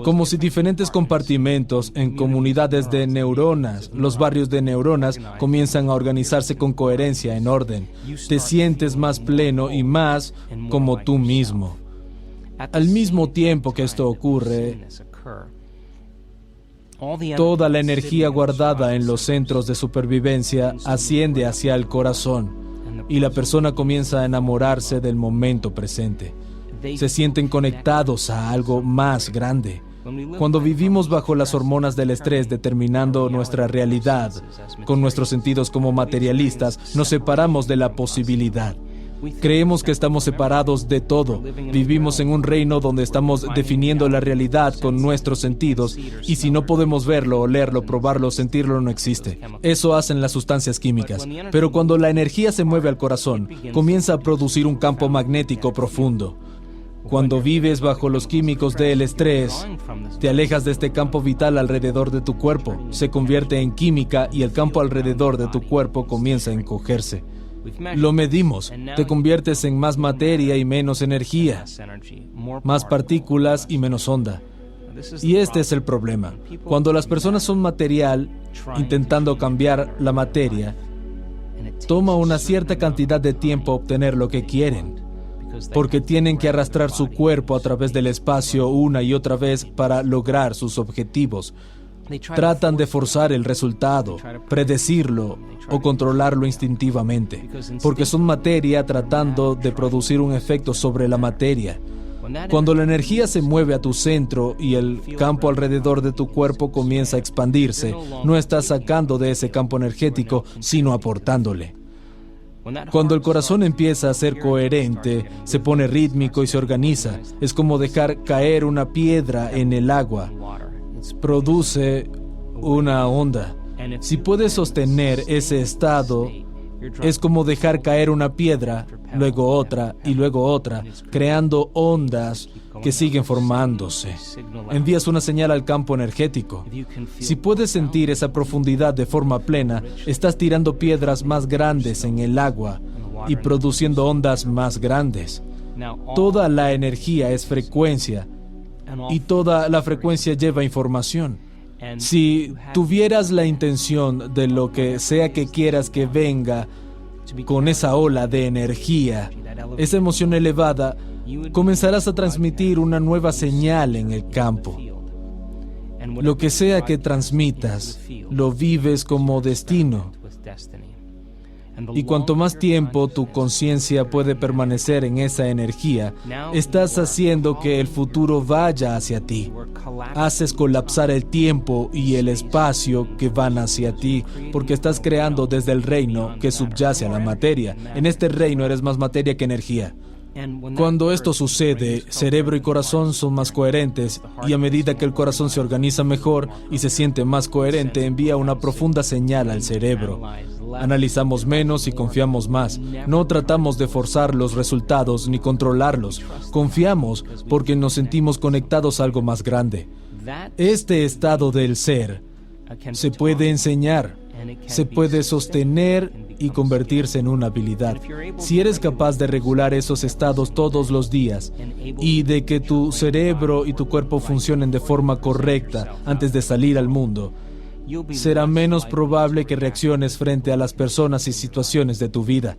Como si diferentes compartimentos en comunidades de neuronas, los barrios de neuronas, comienzan a organizarse con coherencia, en orden. Te sientes más pleno y más como tú mismo. Al mismo tiempo que esto ocurre, toda la energía guardada en los centros de supervivencia asciende hacia el corazón, y la persona comienza a enamorarse del momento presente. Se sienten conectados a algo más grande. Cuando vivimos bajo las hormonas del estrés, determinando nuestra realidad con nuestros sentidos como materialistas, nos separamos de la posibilidad. Creemos que estamos separados de todo. Vivimos en un reino donde estamos definiendo la realidad con nuestros sentidos, y si no podemos verlo, olerlo, probarlo, sentirlo, no existe. Eso hacen las sustancias químicas. Pero cuando la energía se mueve al corazón, comienza a producir un campo magnético profundo. Cuando vives bajo los químicos del estrés, te alejas de este campo vital alrededor de tu cuerpo. Se convierte en química y el campo alrededor de tu cuerpo comienza a encogerse. Lo medimos. Te conviertes en más materia y menos energía, más partículas y menos onda. Y este es el problema. Cuando las personas son material, intentando cambiar la materia, toma una cierta cantidad de tiempo obtener lo que quieren, porque tienen que arrastrar su cuerpo a través del espacio una y otra vez para lograr sus objetivos. Tratan de forzar el resultado, predecirlo o controlarlo instintivamente, porque son materia tratando de producir un efecto sobre la materia. Cuando la energía se mueve a tu centro y el campo alrededor de tu cuerpo comienza a expandirse, no estás sacando de ese campo energético, sino aportándole. Cuando el corazón empieza a ser coherente, se pone rítmico y se organiza. Es como dejar caer una piedra en el agua. Produce una onda. Si puedes sostener ese estado, es como dejar caer una piedra, luego otra y luego otra, creando ondas que siguen formándose. Envías una señal al campo energético. Si puedes sentir esa profundidad de forma plena, estás tirando piedras más grandes en el agua y produciendo ondas más grandes. Toda la energía es frecuencia y toda la frecuencia lleva información. Si tuvieras la intención de lo que sea que quieras que venga con esa ola de energía, esa emoción elevada, comenzarás a transmitir una nueva señal en el campo. Lo que sea que transmitas, lo vives como destino. Y cuanto más tiempo tu conciencia puede permanecer en esa energía, estás haciendo que el futuro vaya hacia ti. Haces colapsar el tiempo y el espacio que van hacia ti, porque estás creando desde el reino que subyace a la materia. En este reino eres más materia que energía. Cuando esto sucede, cerebro y corazón son más coherentes, y a medida que el corazón se organiza mejor y se siente más coherente, envía una profunda señal al cerebro. Analizamos menos y confiamos más. No tratamos de forzar los resultados ni controlarlos. Confiamos porque nos sentimos conectados a algo más grande. Este estado del ser se puede enseñar, se puede sostener y convertirse en una habilidad. Si eres capaz de regular esos estados todos los días y de que tu cerebro y tu cuerpo funcionen de forma correcta antes de salir al mundo, será menos probable que reacciones frente a las personas y situaciones de tu vida.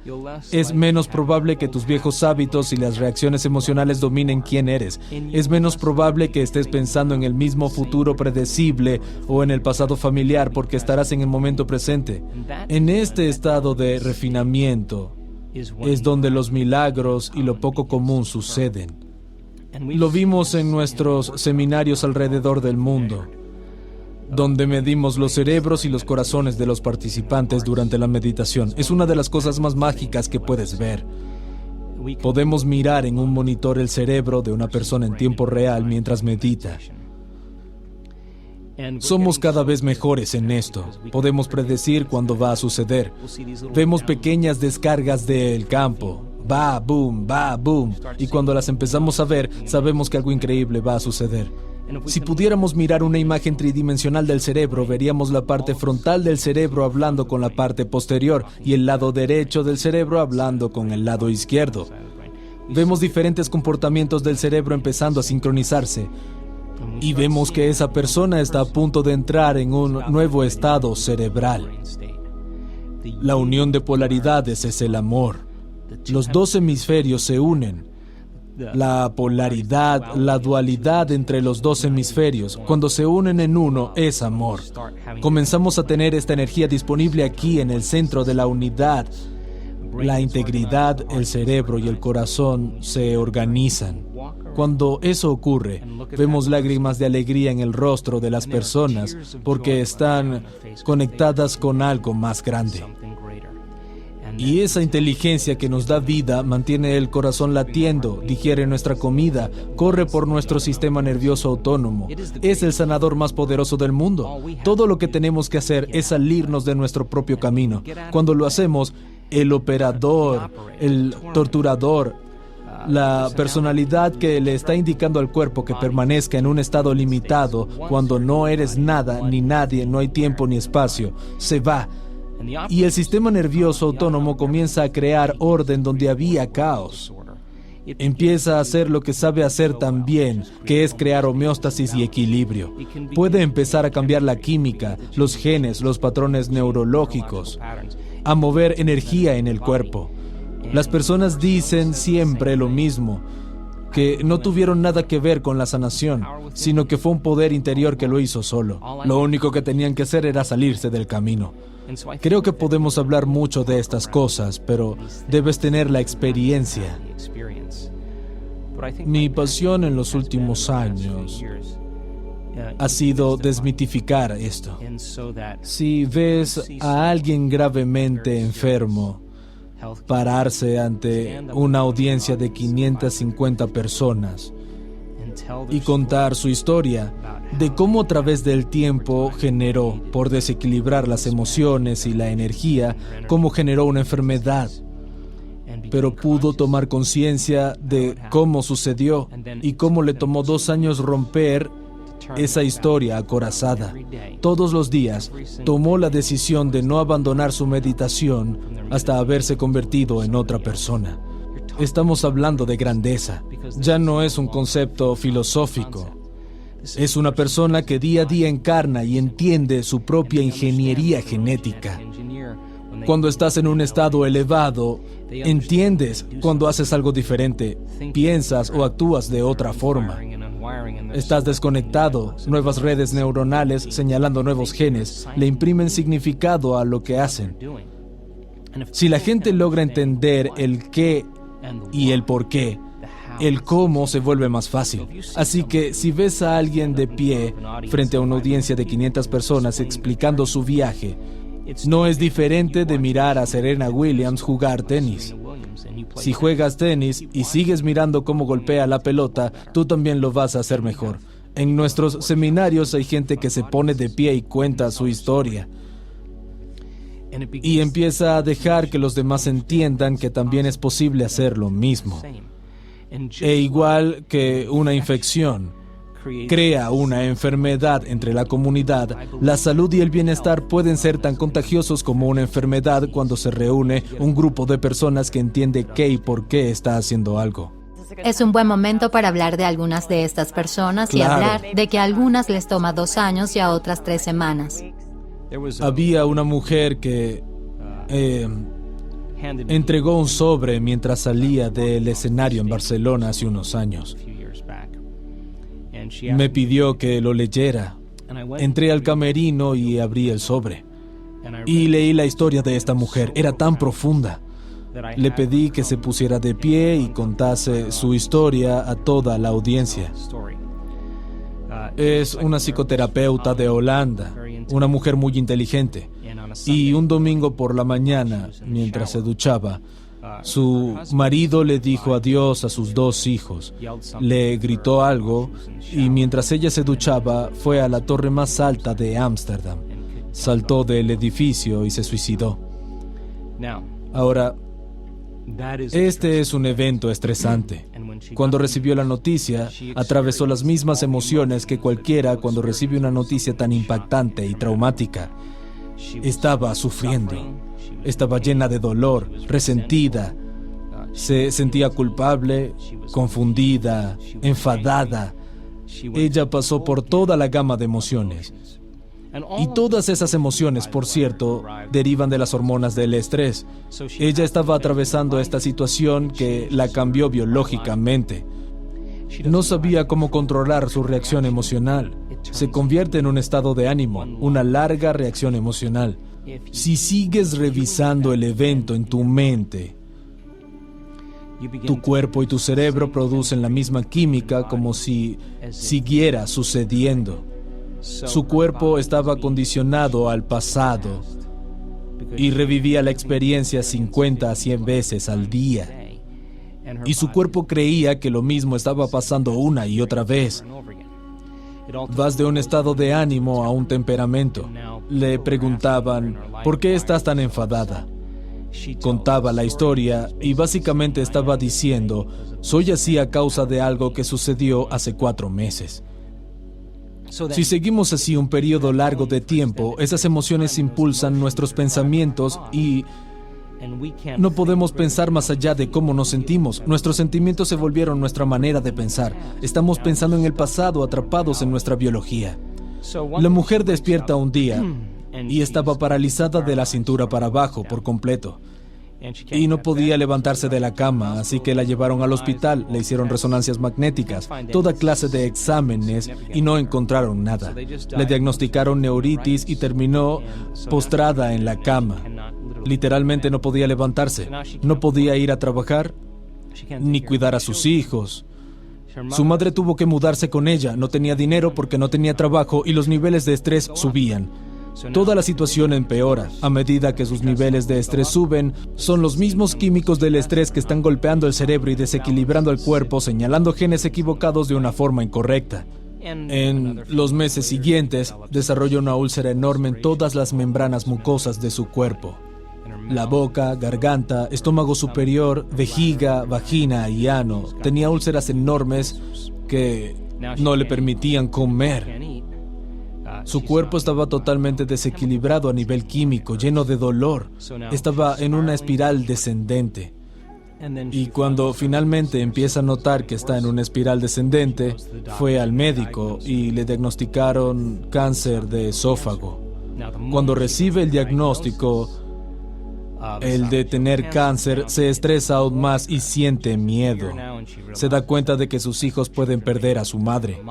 Es menos probable que tus viejos hábitos y las reacciones emocionales dominen quién eres. Es menos probable que estés pensando en el mismo futuro predecible o en el pasado familiar, porque estarás en el momento presente. En este estado de refinamiento es donde los milagros y lo poco común suceden. Lo vimos en nuestros seminarios alrededor del mundo, donde medimos los cerebros y los corazones de los participantes durante la meditación. Es una de las cosas más mágicas que puedes ver. Podemos mirar en un monitor el cerebro de una persona en tiempo real mientras medita. Somos cada vez mejores en esto. Podemos predecir cuándo va a suceder. Vemos pequeñas descargas del campo. Va, boom, va, boom. Y cuando las empezamos a ver, sabemos que algo increíble va a suceder. Si pudiéramos mirar una imagen tridimensional del cerebro, veríamos la parte frontal del cerebro hablando con la parte posterior y el lado derecho del cerebro hablando con el lado izquierdo. Vemos diferentes comportamientos del cerebro empezando a sincronizarse y vemos que esa persona está a punto de entrar en un nuevo estado cerebral. La unión de polaridades es el amor. Los dos hemisferios se unen. La polaridad, la dualidad entre los dos hemisferios, cuando se unen en uno, es amor. Comenzamos a tener esta energía disponible aquí en el centro de la unidad. La integridad, el cerebro y el corazón se organizan. Cuando eso ocurre, vemos lágrimas de alegría en el rostro de las personas porque están conectadas con algo más grande. Y esa inteligencia que nos da vida mantiene el corazón latiendo, digiere nuestra comida, corre por nuestro sistema nervioso autónomo. Es el sanador más poderoso del mundo. Todo lo que tenemos que hacer es salirnos de nuestro propio camino. Cuando lo hacemos, el operador, el torturador, la personalidad que le está indicando al cuerpo que permanezca en un estado limitado, cuando no eres nada ni nadie, no hay tiempo ni espacio, se va. Y el sistema nervioso autónomo comienza a crear orden donde había caos. Empieza a hacer lo que sabe hacer tan bien, que es crear homeostasis y equilibrio. Puede empezar a cambiar la química, los genes, los patrones neurológicos, a mover energía en el cuerpo. Las personas dicen siempre lo mismo, que no tuvieron nada que ver con la sanación, sino que fue un poder interior que lo hizo solo. Lo único que tenían que hacer era salirse del camino. Creo que podemos hablar mucho de estas cosas, pero debes tener la experiencia. Mi pasión en los últimos años ha sido desmitificar esto. Si ves a alguien gravemente enfermo pararse ante una audiencia de 550 personas y contar su historia de cómo a través del tiempo generó, por desequilibrar las emociones y la energía, cómo generó una enfermedad, pero pudo tomar conciencia de cómo sucedió y cómo le tomó 2 años romper esa historia acorazada. Todos los días tomó la decisión de no abandonar su meditación hasta haberse convertido en otra persona. Estamos hablando de grandeza. Ya no es un concepto filosófico. Es una persona que día a día encarna y entiende su propia ingeniería genética. Cuando estás en un estado elevado, entiendes cuando haces algo diferente, piensas o actúas de otra forma. Estás desconectado, nuevas redes neuronales señalando nuevos genes le imprimen significado a lo que hacen. Si la gente logra entender el qué y el por qué, el cómo se vuelve más fácil. Así que si ves a alguien de pie frente a una audiencia de 500 personas explicando su viaje, no es diferente de mirar a Serena Williams jugar tenis. Si juegas tenis y sigues mirando cómo golpea la pelota, tú también lo vas a hacer mejor. En nuestros seminarios hay gente que se pone de pie y cuenta su historia. Y empieza a dejar que los demás entiendan que también es posible hacer lo mismo. E igual que una infección crea una enfermedad entre la comunidad, la salud y el bienestar pueden ser tan contagiosos como una enfermedad cuando se reúne un grupo de personas que entiende qué y por qué está haciendo algo.
Es un buen momento para hablar de algunas de estas personas y hablar de que a algunas les toma 2 años y a otras 3 semanas.
Había una mujer que entregó un sobre mientras salía del escenario en Barcelona hace unos años. Me pidió que lo leyera. Entré al camerino y abrí el sobre. Y leí la historia de esta mujer. Era tan profunda. Le pedí que se pusiera de pie y contase su historia a toda la audiencia. Es una psicoterapeuta de Holanda, una mujer muy inteligente. Y un domingo por la mañana, mientras se duchaba, su marido le dijo adiós a sus 2 hijos, le gritó algo y mientras ella se duchaba fue a la torre más alta de Ámsterdam, saltó del edificio y se suicidó. Ahora, este es un evento estresante. Cuando recibió la noticia, atravesó las mismas emociones que cualquiera cuando recibe una noticia tan impactante y traumática. Estaba sufriendo. Estaba llena de dolor, resentida, se sentía culpable, confundida, enfadada. Ella pasó por toda la gama de emociones. Y todas esas emociones, por cierto, derivan de las hormonas del estrés. Ella estaba atravesando esta situación que la cambió biológicamente. No sabía cómo controlar su reacción emocional. Se convierte en un estado de ánimo, una larga reacción emocional. Si sigues revisando el evento en tu mente, tu cuerpo y tu cerebro producen la misma química como si siguiera sucediendo. Su cuerpo estaba condicionado al pasado y revivía la experiencia 50 a 100 veces al día. Y su cuerpo creía que lo mismo estaba pasando una y otra vez. Vas de un estado de ánimo a un temperamento. Le preguntaban, ¿por qué estás tan enfadada? Contaba la historia y básicamente estaba diciendo, soy así a causa de algo que sucedió hace 4 meses. Si seguimos así un periodo largo de tiempo, esas emociones impulsan nuestros pensamientos y no podemos pensar más allá de cómo nos sentimos. Nuestros sentimientos se volvieron nuestra manera de pensar. Estamos pensando en el pasado, atrapados en nuestra biología. La mujer despierta un día y estaba paralizada de la cintura para abajo por completo. Y no podía levantarse de la cama, así que la llevaron al hospital, le hicieron resonancias magnéticas, toda clase de exámenes y no encontraron nada. Le diagnosticaron neuritis y terminó postrada en la cama. Literalmente no podía levantarse, no podía ir a trabajar, ni cuidar a sus hijos. Su madre tuvo que mudarse con ella, no tenía dinero porque no tenía trabajo y los niveles de estrés subían. Toda la situación empeora. A medida que sus niveles de estrés suben, son los mismos químicos del estrés que están golpeando el cerebro y desequilibrando el cuerpo, señalando genes equivocados de una forma incorrecta. En los meses siguientes, desarrolló una úlcera enorme en todas las membranas mucosas de su cuerpo. La boca, garganta, estómago superior, vejiga, vagina y ano. Tenía úlceras enormes que no le permitían comer. Su cuerpo estaba totalmente desequilibrado a nivel químico, lleno de dolor. Estaba en una espiral descendente. Y cuando finalmente empieza a notar que está en una espiral descendente, fue al médico y le diagnosticaron cáncer de esófago. Cuando recibe el diagnóstico, el de tener cáncer, se estresa aún más y siente miedo. Se da cuenta de que sus hijos pueden perder a su madre.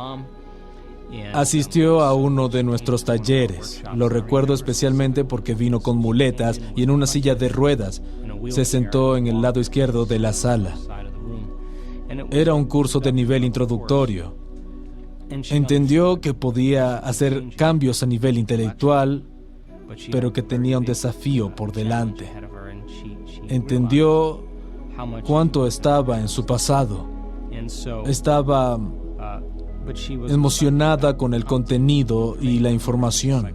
Asistió a uno de nuestros talleres. Lo recuerdo especialmente porque vino con muletas y en una silla de ruedas. Se sentó en el lado izquierdo de la sala. Era un curso de nivel introductorio. Entendió que podía hacer cambios a nivel intelectual, pero que tenía un desafío por delante. Entendió cuánto estaba en su pasado. Estaba emocionada con el contenido y la información.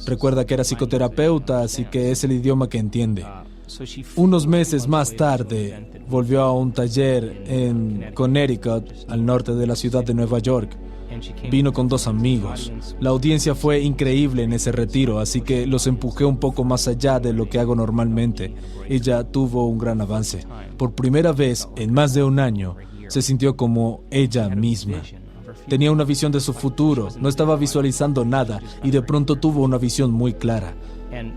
Recuerda que era psicoterapeuta, así que es el idioma que entiende. Unos meses más tarde, volvió a un taller en Connecticut, al norte de la ciudad de Nueva York. Vino con 2 amigos. La audiencia fue increíble en ese retiro, así que los empujé un poco más allá de lo que hago normalmente. Ella tuvo un gran avance. Por primera vez en más de un año, se sintió como ella misma. Tenía una visión de su futuro, no estaba visualizando nada y de pronto tuvo una visión muy clara.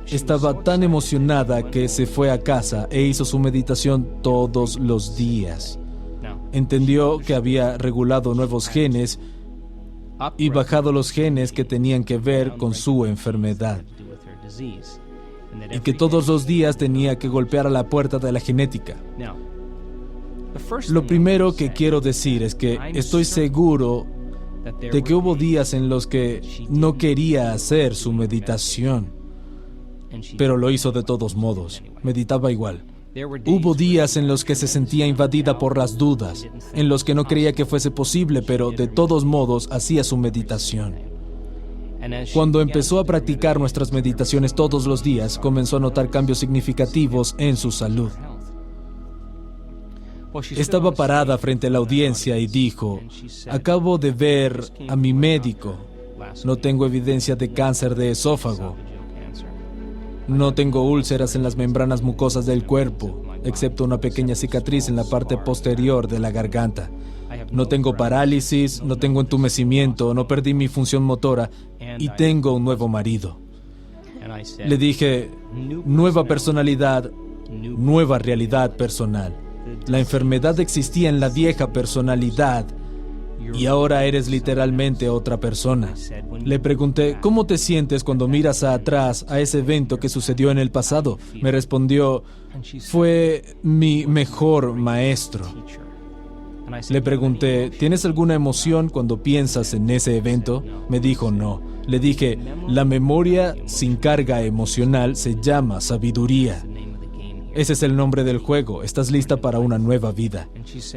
Estaba tan emocionada que se fue a casa e hizo su meditación todos los días. Entendió que había regulado nuevos genes y bajado los genes que tenían que ver con su enfermedad. Y que todos los días tenía que golpear a la puerta de la genética. Lo primero que quiero decir es que estoy seguro de que hubo días en los que no quería hacer su meditación, pero lo hizo de todos modos. Meditaba igual. Hubo días en los que se sentía invadida por las dudas, en los que no creía que fuese posible, pero de todos modos hacía su meditación. Cuando empezó a practicar nuestras meditaciones todos los días, comenzó a notar cambios significativos en su salud. Estaba parada frente a la audiencia y dijo, acabo de ver a mi médico. No tengo evidencia de cáncer de esófago. No tengo úlceras en las membranas mucosas del cuerpo, excepto una pequeña cicatriz en la parte posterior de la garganta. No tengo parálisis, no tengo entumecimiento, no perdí mi función motora y tengo un nuevo marido. Le dije, nueva personalidad, nueva realidad personal. La enfermedad existía en la vieja personalidad y ahora eres literalmente otra persona. Le pregunté, ¿cómo te sientes cuando miras atrás a ese evento que sucedió en el pasado? Me respondió, fue mi mejor maestro. Le pregunté, ¿tienes alguna emoción cuando piensas en ese evento? Me dijo, no. Le dije, la memoria sin carga emocional se llama sabiduría. Ese es el nombre del juego. ¿Estás lista para una nueva vida?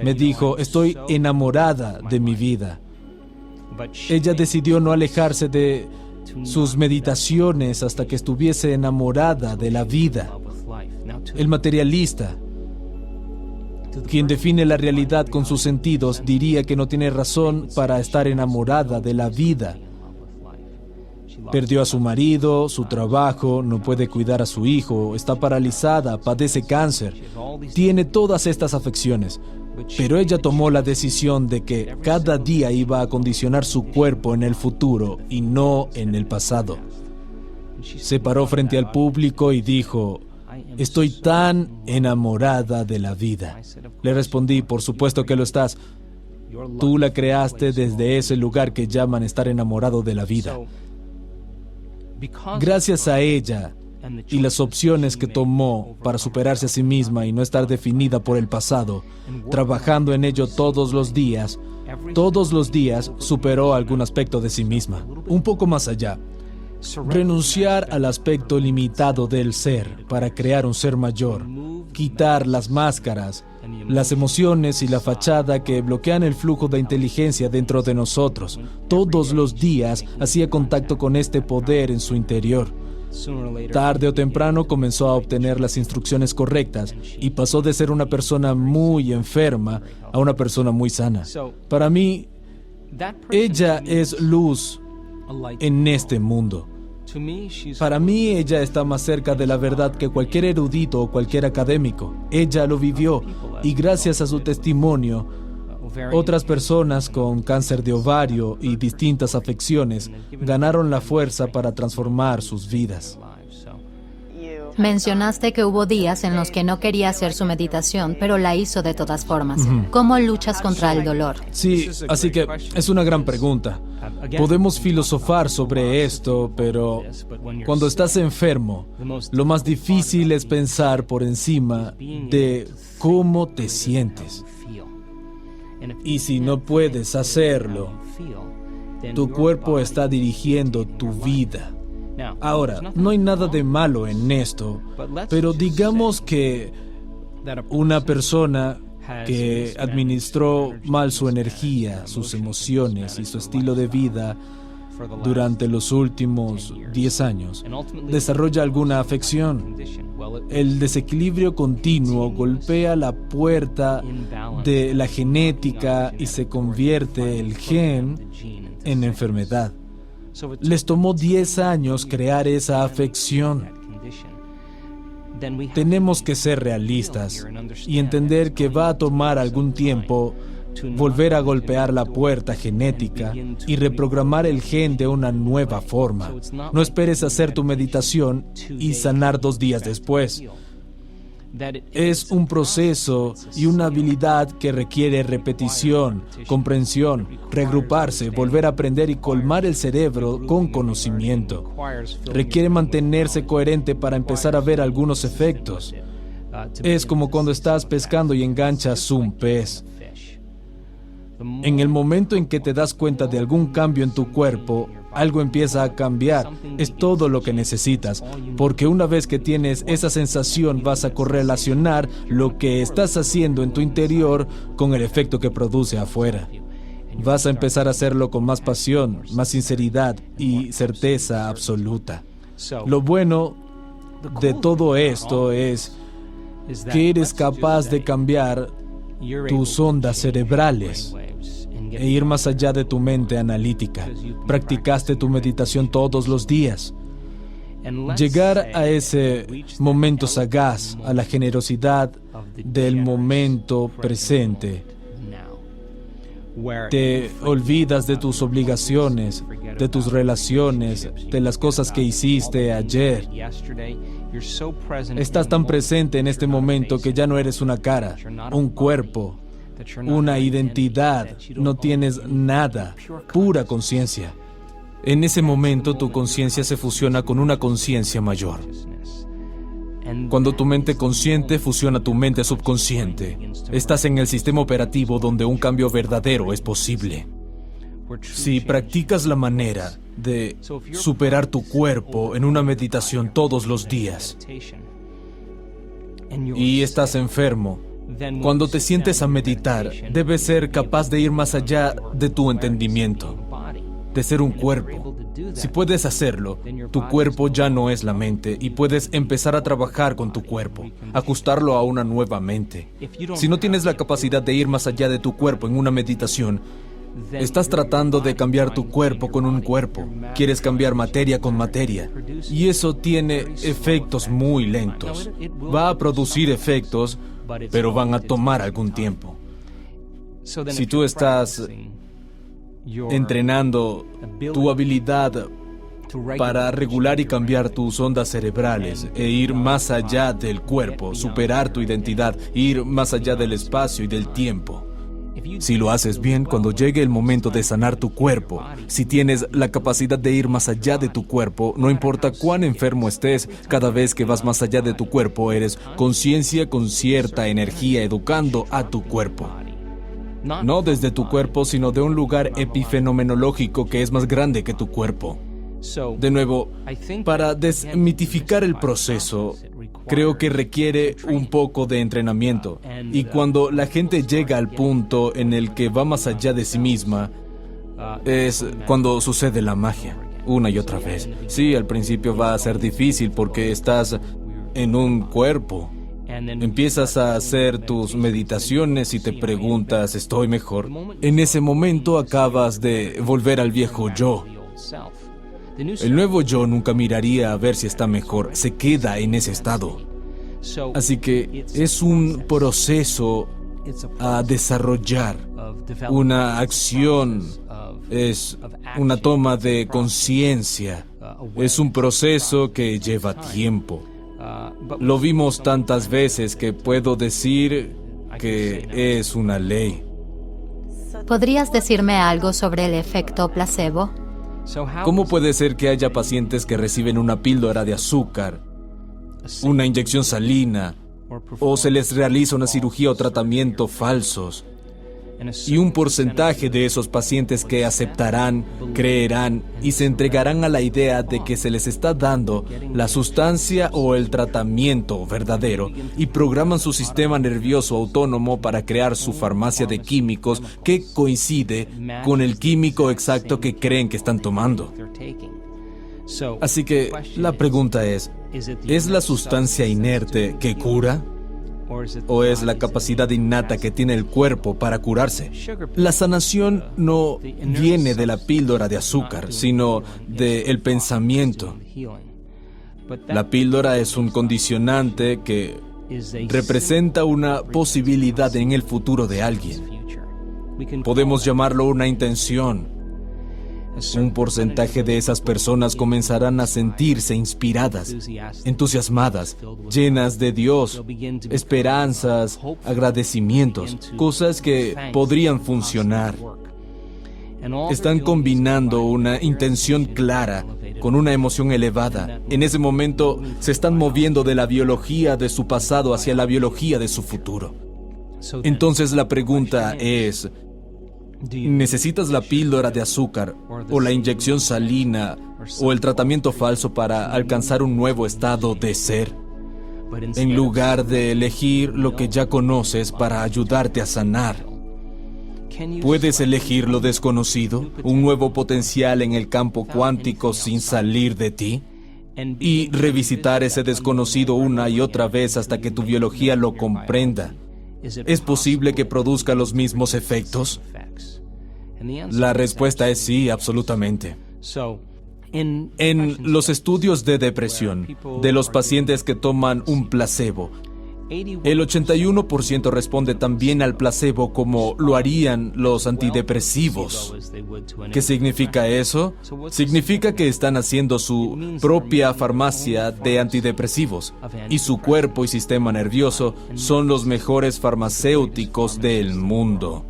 Me dijo, estoy enamorada de mi vida. Ella decidió no alejarse de sus meditaciones hasta que estuviese enamorada de la vida. El materialista, quien define la realidad con sus sentidos, diría que no tiene razón para estar enamorada de la vida. Perdió a su marido, su trabajo, no puede cuidar a su hijo, está paralizada, padece cáncer, tiene todas estas afecciones. Pero ella tomó la decisión de que cada día iba a condicionar su cuerpo en el futuro y no en el pasado. Se paró frente al público y dijo, estoy tan enamorada de la vida. Le respondí, por supuesto que lo estás. Tú la creaste desde ese lugar que llaman estar enamorado de la vida. Gracias a ella y las opciones que tomó para superarse a sí misma y no estar definida por el pasado, trabajando en ello todos los días superó algún aspecto de sí misma. Un poco más allá, renunciar al aspecto limitado del ser para crear un ser mayor, quitar las máscaras, las emociones y la fachada que bloquean el flujo de inteligencia dentro de nosotros. Todos los días hacía contacto con este poder en su interior. Tarde o temprano comenzó a obtener las instrucciones correctas y pasó de ser una persona muy enferma a una persona muy sana. Para mí, ella es luz en este mundo. Para mí, ella está más cerca de la verdad que cualquier erudito o cualquier académico. Ella lo vivió y gracias a su testimonio, otras personas con cáncer de ovario y distintas afecciones ganaron la fuerza para transformar sus vidas.
Mencionaste que hubo días en los que no quería hacer su meditación, pero la hizo de todas formas. ¿Cómo luchas contra el dolor?
Sí, así que es una gran pregunta. Podemos filosofar sobre esto, pero cuando estás enfermo, lo más difícil es pensar por encima de cómo te sientes. Y si no puedes hacerlo, tu cuerpo está dirigiendo tu vida. Ahora, no hay nada de malo en esto, pero digamos que una persona que administró mal su energía, sus emociones y su estilo de vida durante los últimos 10 años, desarrolla alguna afección. El desequilibrio continuo golpea la puerta de la genética y se convierte el gen en enfermedad. Les tomó 10 años crear esa afección. Tenemos que ser realistas y entender que va a tomar algún tiempo volver a golpear la puerta genética y reprogramar el gen de una nueva forma. No esperes hacer tu meditación y sanar 2 días después. Es un proceso y una habilidad que requiere repetición, comprensión, reagruparse, volver a aprender y colmar el cerebro con conocimiento. Requiere mantenerse coherente para empezar a ver algunos efectos. Es como cuando estás pescando y enganchas un pez. En el momento en que te das cuenta de algún cambio en tu cuerpo, algo empieza a cambiar. Es todo lo que necesitas, porque una vez que tienes esa sensación vas a correlacionar lo que estás haciendo en tu interior con el efecto que produce afuera. Vas a empezar a hacerlo con más pasión, más sinceridad y certeza absoluta. Lo bueno de todo esto es que eres capaz de cambiar tus ondas cerebrales e ir más allá de tu mente analítica. Practicaste tu meditación todos los días. Llegar a ese momento sagaz, a la generosidad del momento presente. Te olvidas de tus obligaciones, de tus relaciones, de las cosas que hiciste ayer. Estás tan presente en este momento que ya no eres una cara, un cuerpo, una identidad, no tienes nada, pura conciencia. En ese momento tu conciencia se fusiona con una conciencia mayor. Cuando tu mente consciente fusiona tu mente subconsciente, estás en el sistema operativo donde un cambio verdadero es posible. Si practicas la manera de superar tu cuerpo en una meditación todos los días y estás enfermo, cuando te sientes a meditar, debes ser capaz de ir más allá de tu entendimiento, de ser un cuerpo. Si puedes hacerlo, tu cuerpo ya no es la mente y puedes empezar a trabajar con tu cuerpo, ajustarlo a una nueva mente. Si no tienes la capacidad de ir más allá de tu cuerpo en una meditación, estás tratando de cambiar tu cuerpo con un cuerpo. Quieres cambiar materia con materia. Y eso tiene efectos muy lentos. Va a producir efectos, pero van a tomar algún tiempo. Si tú estás entrenando tu habilidad para regular y cambiar tus ondas cerebrales e ir más allá del cuerpo, superar tu identidad, ir más allá del espacio y del tiempo. Si lo haces bien, cuando llegue el momento de sanar tu cuerpo, si tienes la capacidad de ir más allá de tu cuerpo, no importa cuán enfermo estés, cada vez que vas más allá de tu cuerpo, eres conciencia con cierta energía educando a tu cuerpo. No desde tu cuerpo, sino de un lugar epifenomenológico que es más grande que tu cuerpo. De nuevo, para desmitificar el proceso, creo que requiere un poco de entrenamiento. Y cuando la gente llega al punto en el que va más allá de sí misma, es cuando sucede la magia, una y otra vez. Sí, al principio va a ser difícil porque estás en un cuerpo. Empiezas a hacer tus meditaciones y te preguntas, ¿estoy mejor? En ese momento acabas de volver al viejo yo. El nuevo yo nunca miraría a ver si está mejor, se queda en ese estado. Así que es un proceso a desarrollar, una acción, es una toma de conciencia, es un proceso que lleva tiempo. Lo vimos tantas veces que puedo decir que es una ley.
¿Podrías decirme algo sobre el efecto placebo?
¿Cómo puede ser que haya pacientes que reciben una píldora de azúcar, una inyección salina, o se les realiza una cirugía o tratamiento falsos, y un porcentaje de esos pacientes que aceptarán, creerán y se entregarán a la idea de que se les está dando la sustancia o el tratamiento verdadero y programan su sistema nervioso autónomo para crear su farmacia de químicos que coincide con el químico exacto que creen que están tomando? Así que la pregunta ¿es la sustancia inerte que cura? ¿O es la capacidad innata que tiene el cuerpo para curarse? La sanación no viene de la píldora de azúcar, sino del pensamiento. La píldora es un condicionante que representa una posibilidad en el futuro de alguien. Podemos llamarlo una intención. Un porcentaje de esas personas comenzarán a sentirse inspiradas, entusiasmadas, llenas de Dios, esperanzas, agradecimientos, cosas que podrían funcionar. Están combinando una intención clara con una emoción elevada. En ese momento se están moviendo de la biología de su pasado hacia la biología de su futuro. Entonces la pregunta es: ¿necesitas la píldora de azúcar o la inyección salina o el tratamiento falso para alcanzar un nuevo estado de ser? En lugar de elegir lo que ya conoces para ayudarte a sanar, ¿puedes elegir lo desconocido, un nuevo potencial en el campo cuántico sin salir de ti? Y revisitar ese desconocido una y otra vez hasta que tu biología lo comprenda. ¿Es posible que produzca los mismos efectos? La respuesta es sí, absolutamente. En los estudios de depresión, de los pacientes que toman un placebo, el 81% responde tan bien al placebo como lo harían los antidepresivos. ¿Qué significa eso? Significa que están haciendo su propia farmacia de antidepresivos y su cuerpo y sistema nervioso son los mejores farmacéuticos del mundo.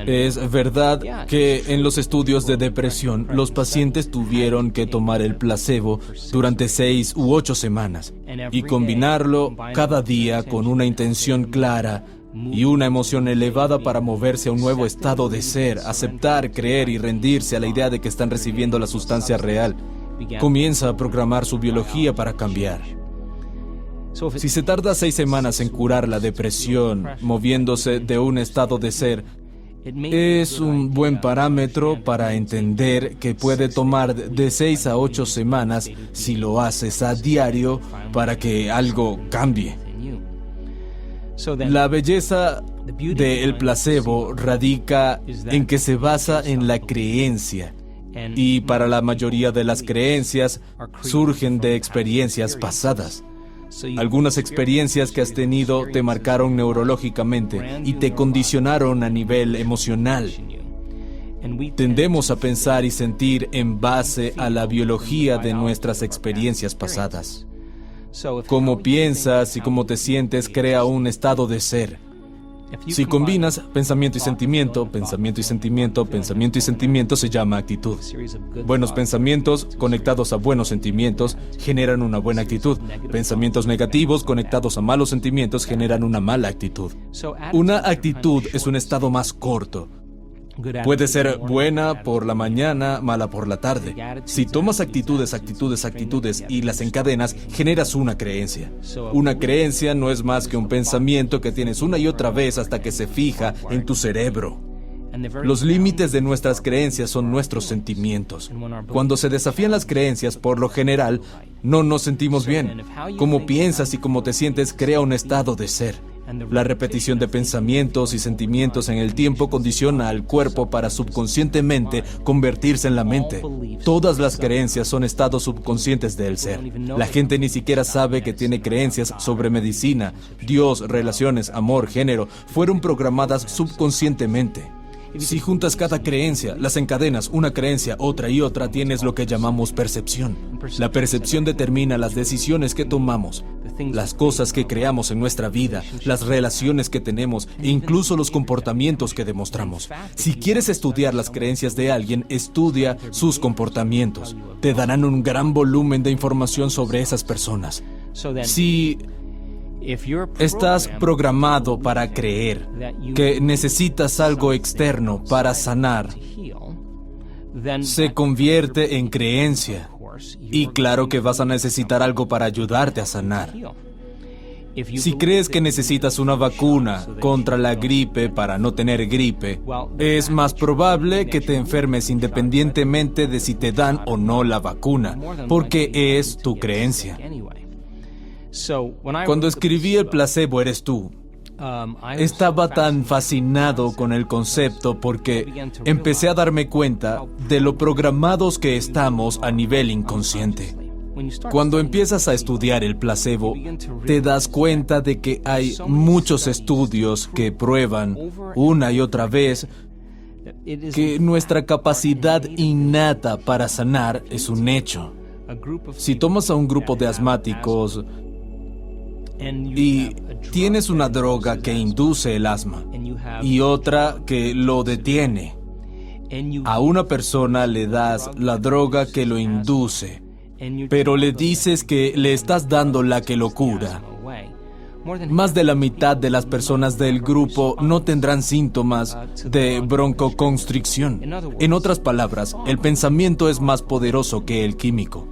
Es verdad que en los estudios de depresión, los pacientes tuvieron que tomar el placebo durante 6 u 8 semanas y combinarlo cada día con una intención clara y una emoción elevada para moverse a un nuevo estado de ser, aceptar, creer y rendirse a la idea de que están recibiendo la sustancia real. Comienza a programar su biología para cambiar. Si se tarda 6 semanas en curar la depresión, moviéndose de un estado de ser, es un buen parámetro para entender que puede tomar de 6 a 8 semanas si lo haces a diario para que algo cambie. La belleza del placebo radica en que se basa en la creencia. Y para la mayoría de las creencias surgen de experiencias pasadas. Algunas experiencias que has tenido te marcaron neurológicamente y te condicionaron a nivel emocional. Tendemos a pensar y sentir en base a la biología de nuestras experiencias pasadas. Cómo piensas y cómo te sientes crea un estado de ser. Si combinas pensamiento y sentimiento, pensamiento y sentimiento, pensamiento y sentimiento, se llama actitud. Buenos pensamientos conectados a buenos sentimientos generan una buena actitud. Pensamientos negativos conectados a malos sentimientos generan una mala actitud. Una actitud es un estado más corto. Puede ser buena por la mañana, mala por la tarde. Si tomas actitudes y las encadenas, generas una creencia. Una creencia no es más que un pensamiento que tienes una y otra vez hasta que se fija en tu cerebro. Los límites de nuestras creencias son nuestros sentimientos. Cuando se desafían las creencias, por lo general, no nos sentimos bien. Cómo piensas y cómo te sientes crea un estado de ser. La repetición de pensamientos y sentimientos en el tiempo condiciona al cuerpo para subconscientemente convertirse en la mente. Todas las creencias son estados subconscientes del ser. La gente ni siquiera sabe que tiene creencias sobre medicina, Dios, relaciones, amor, género. Fueron programadas subconscientemente. Si juntas cada creencia, las encadenas, una creencia, otra y otra, tienes lo que llamamos percepción. La percepción determina las decisiones que tomamos, las cosas que creamos en nuestra vida, las relaciones que tenemos e incluso los comportamientos que demostramos. Si quieres estudiar las creencias de alguien, estudia sus comportamientos. Te darán un gran volumen de información sobre esas personas. Si estás programado para creer que necesitas algo externo para sanar, se convierte en creencia. Y claro que vas a necesitar algo para ayudarte a sanar. Si crees que necesitas una vacuna contra la gripe para no tener gripe, es más probable que te enfermes independientemente de si te dan o no la vacuna, porque es tu creencia. Cuando escribí El placebo eres tú, estaba tan fascinado con el concepto porque empecé a darme cuenta de lo programados que estamos a nivel inconsciente. Cuando empiezas a estudiar el placebo, te das cuenta de que hay muchos estudios que prueban una y otra vez que nuestra capacidad innata para sanar es un hecho. Si tomas a un grupo de asmáticos y tienes una droga que induce el asma y otra que lo detiene, a una persona le das la droga que lo induce, pero le dices que le estás dando la que lo cura. Más de la mitad de las personas del grupo no tendrán síntomas de broncoconstricción. En otras palabras, el pensamiento es más poderoso que el químico.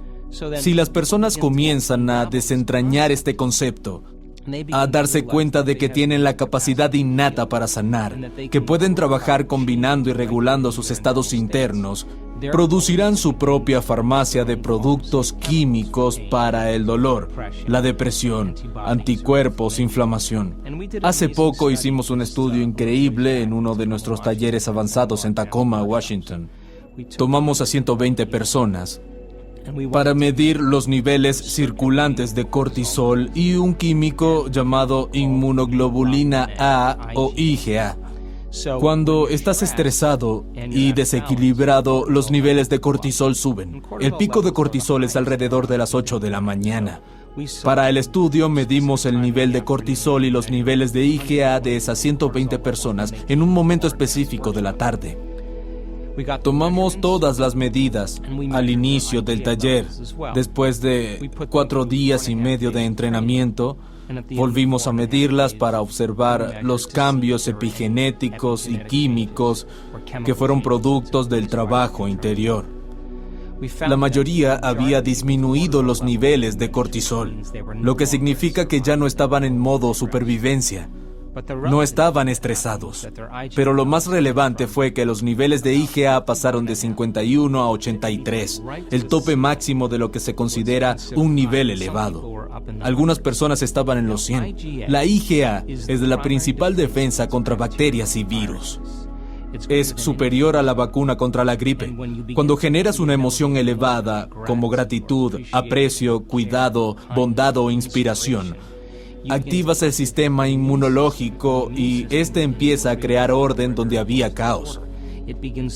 Si las personas comienzan a desentrañar este concepto, a darse cuenta de que tienen la capacidad innata para sanar, que pueden trabajar combinando y regulando sus estados internos, producirán su propia farmacia de productos químicos para el dolor, la depresión, anticuerpos, inflamación. Hace poco hicimos un estudio increíble en uno de nuestros talleres avanzados en Tacoma, Washington. Tomamos a 120 personas para medir los niveles circulantes de cortisol y un químico llamado inmunoglobulina A o IgA. Cuando estás estresado y desequilibrado, los niveles de cortisol suben. El pico de cortisol es alrededor de las 8 de la mañana. Para el estudio medimos el nivel de cortisol y los niveles de IgA de esas 120 personas en un momento específico de la tarde. Tomamos todas las medidas al inicio del taller. Después de 4 días y medio de entrenamiento, Volvimos a medirlas para observar los cambios epigenéticos y químicos que fueron productos del trabajo interior. La mayoría había disminuido los niveles de cortisol, lo que significa que ya no estaban en modo supervivencia. No estaban estresados, pero lo más relevante fue que los niveles de IgA pasaron de 51 a 83, el tope máximo de lo que se considera un nivel elevado. Algunas personas estaban en los 100. La IgA es la principal defensa contra bacterias y virus. Es superior a la vacuna contra la gripe. Cuando generas una emoción elevada, como gratitud, aprecio, cuidado, bondad o inspiración, activas el sistema inmunológico y este empieza a crear orden donde había caos.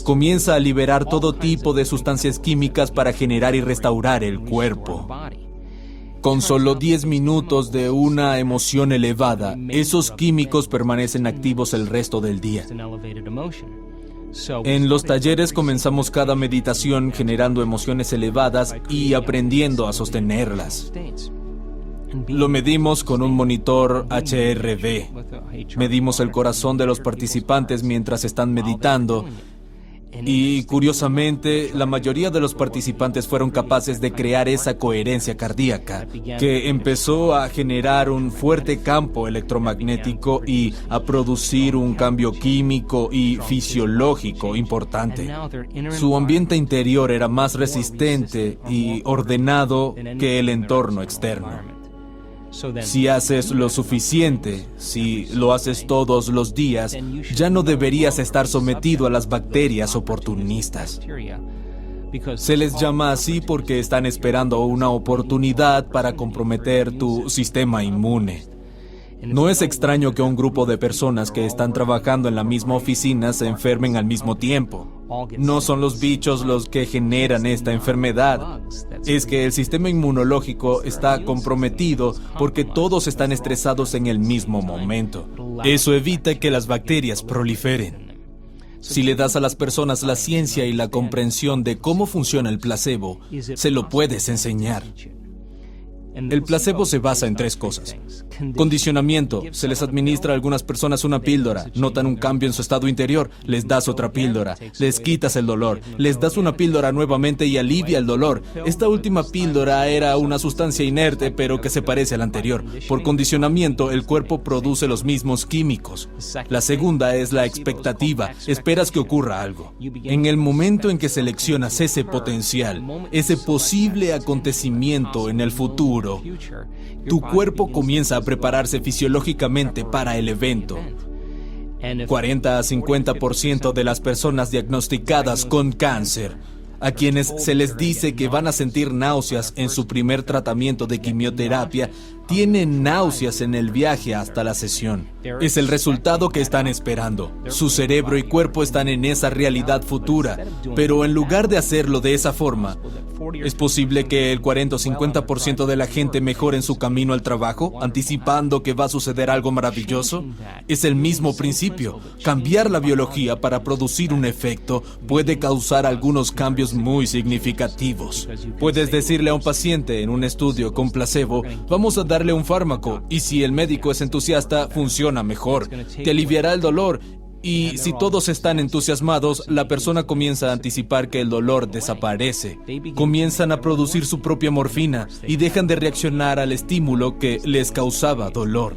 Comienza a liberar todo tipo de sustancias químicas para generar y restaurar el cuerpo. Con solo 10 minutos de una emoción elevada, esos químicos permanecen activos el resto del día. En los talleres comenzamos cada meditación generando emociones elevadas y aprendiendo a sostenerlas. Lo medimos con un monitor HRV. Medimos el corazón de los participantes mientras están meditando. Y curiosamente, la mayoría de los participantes fueron capaces de crear esa coherencia cardíaca, que empezó a generar un fuerte campo electromagnético y a producir un cambio químico y fisiológico importante. Su ambiente interior era más resistente y ordenado que el entorno externo. Si haces lo suficiente, si lo haces todos los días, ya no deberías estar sometido a las bacterias oportunistas. Se les llama así porque están esperando una oportunidad para comprometer tu sistema inmune. No es extraño que un grupo de personas que están trabajando en la misma oficina se enfermen al mismo tiempo. No son los bichos los que generan esta enfermedad. Es que el sistema inmunológico está comprometido porque todos están estresados en el mismo momento. Eso evita que las bacterias proliferen. Si le das a las personas la ciencia y la comprensión de cómo funciona el placebo, se lo puedes enseñar. El placebo se basa en 3 cosas. Condicionamiento. Se les administra a algunas personas una píldora. Notan un cambio en su estado interior. Les das otra píldora. Les quitas el dolor. Les das una píldora nuevamente y alivia el dolor. Esta última píldora era una sustancia inerte, pero que se parece a la anterior. Por condicionamiento, el cuerpo produce los mismos químicos. La segunda es la expectativa. Esperas que ocurra algo. En el momento en que seleccionas ese potencial, ese posible acontecimiento en el futuro, tu cuerpo comienza a prepararse fisiológicamente para el evento. 40 a 50% de las personas diagnosticadas con cáncer, a quienes se les dice que van a sentir náuseas en su primer tratamiento de quimioterapia, tienen náuseas en el viaje hasta la sesión. Es el resultado que están esperando. Su cerebro y cuerpo están en esa realidad futura, pero en lugar de hacerlo de esa forma, ¿es posible que el 40 o 50% de la gente mejore en su camino al trabajo, anticipando que va a suceder algo maravilloso? Es el mismo principio. Cambiar la biología para producir un efecto puede causar algunos cambios muy significativos. Puedes decirle a un paciente en un estudio con placebo, vamos a darle un fármaco, y si el médico es entusiasta, funciona mejor. Te aliviará el dolor. Y si todos están entusiasmados, la persona comienza a anticipar que el dolor desaparece. Comienzan a producir su propia morfina y dejan de reaccionar al estímulo que les causaba dolor.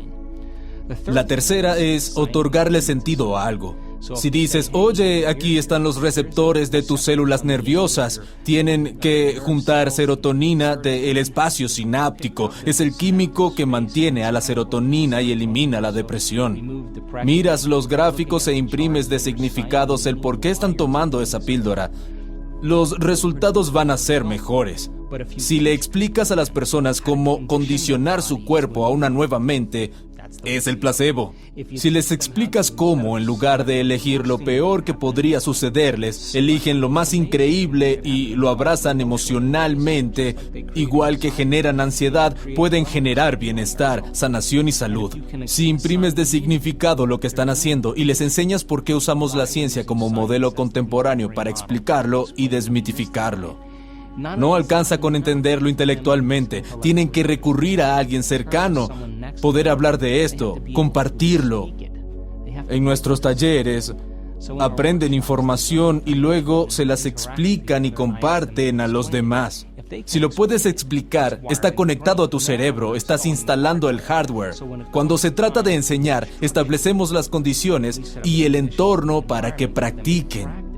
La tercera es otorgarle sentido a algo. Si dices, oye, aquí están los receptores de tus células nerviosas, tienen que juntar serotonina del espacio sináptico. Es el químico que mantiene a la serotonina y elimina la depresión. Miras los gráficos e imprimes de significados el por qué están tomando esa píldora. Los resultados van a ser mejores. Si le explicas a las personas cómo condicionar su cuerpo a una nueva mente, es el placebo. Si les explicas cómo, en lugar de elegir lo peor que podría sucederles, eligen lo más increíble y lo abrazan emocionalmente, igual que generan ansiedad, pueden generar bienestar, sanación y salud. Si imprimes de significado lo que están haciendo y les enseñas por qué usamos la ciencia como modelo contemporáneo para explicarlo y desmitificarlo. No alcanza con entenderlo intelectualmente, tienen que recurrir a alguien cercano, poder hablar de esto, compartirlo. En nuestros talleres aprenden información y luego se las explican y comparten a los demás. Si lo puedes explicar, está conectado a tu cerebro, estás instalando el hardware. Cuando se trata de enseñar, establecemos las condiciones y el entorno para que practiquen.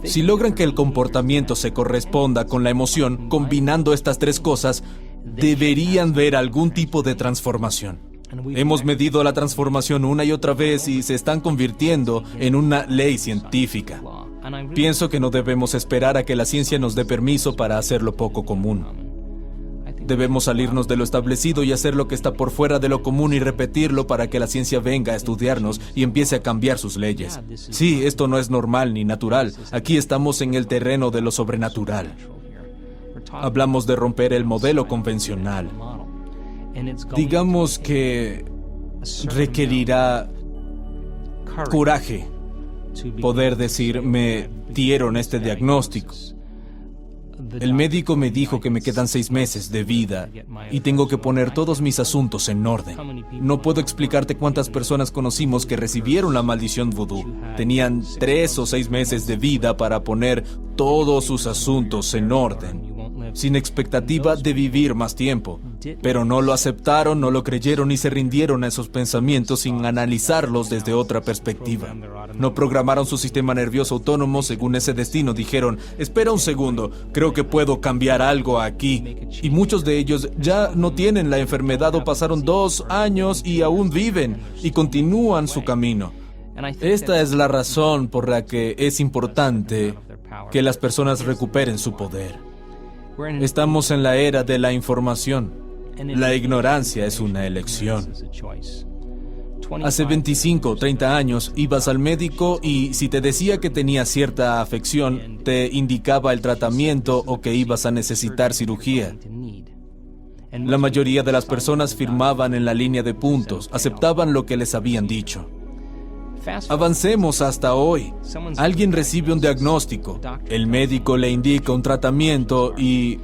Si logran que el comportamiento se corresponda con la emoción, combinando estas tres cosas, deberían ver algún tipo de transformación. Hemos medido la transformación una y otra vez y se están convirtiendo en una ley científica. Pienso que no debemos esperar a que la ciencia nos dé permiso para hacerlo poco común. Debemos salirnos de lo establecido y hacer lo que está por fuera de lo común y repetirlo para que la ciencia venga a estudiarnos y empiece a cambiar sus leyes. Sí, esto no es normal ni natural. Aquí estamos en el terreno de lo sobrenatural. Hablamos de romper el modelo convencional. Digamos que requerirá coraje poder decir, me dieron este diagnóstico. El médico me dijo que me quedan 6 meses de vida y tengo que poner todos mis asuntos en orden. No puedo explicarte cuántas personas conocimos que recibieron la maldición vudú. Tenían 3 o 6 meses de vida para poner todos sus asuntos en orden, sin expectativa de vivir más tiempo. Pero no lo aceptaron, no lo creyeron y se rindieron a esos pensamientos sin analizarlos desde otra perspectiva. No programaron su sistema nervioso autónomo según ese destino. Dijeron, espera un segundo, creo que puedo cambiar algo aquí. Y muchos de ellos ya no tienen la enfermedad o pasaron 2 años y aún viven y continúan su camino. Esta es la razón por la que es importante que las personas recuperen su poder. Estamos en la era de la información. La ignorancia es una elección. Hace 25 o 30 años ibas al médico y si te decía que tenías cierta afección, te indicaba el tratamiento o que ibas a necesitar cirugía. La mayoría de las personas firmaban en la línea de puntos, aceptaban lo que les habían dicho. Avancemos hasta hoy. Alguien recibe un diagnóstico, el médico le indica un tratamiento y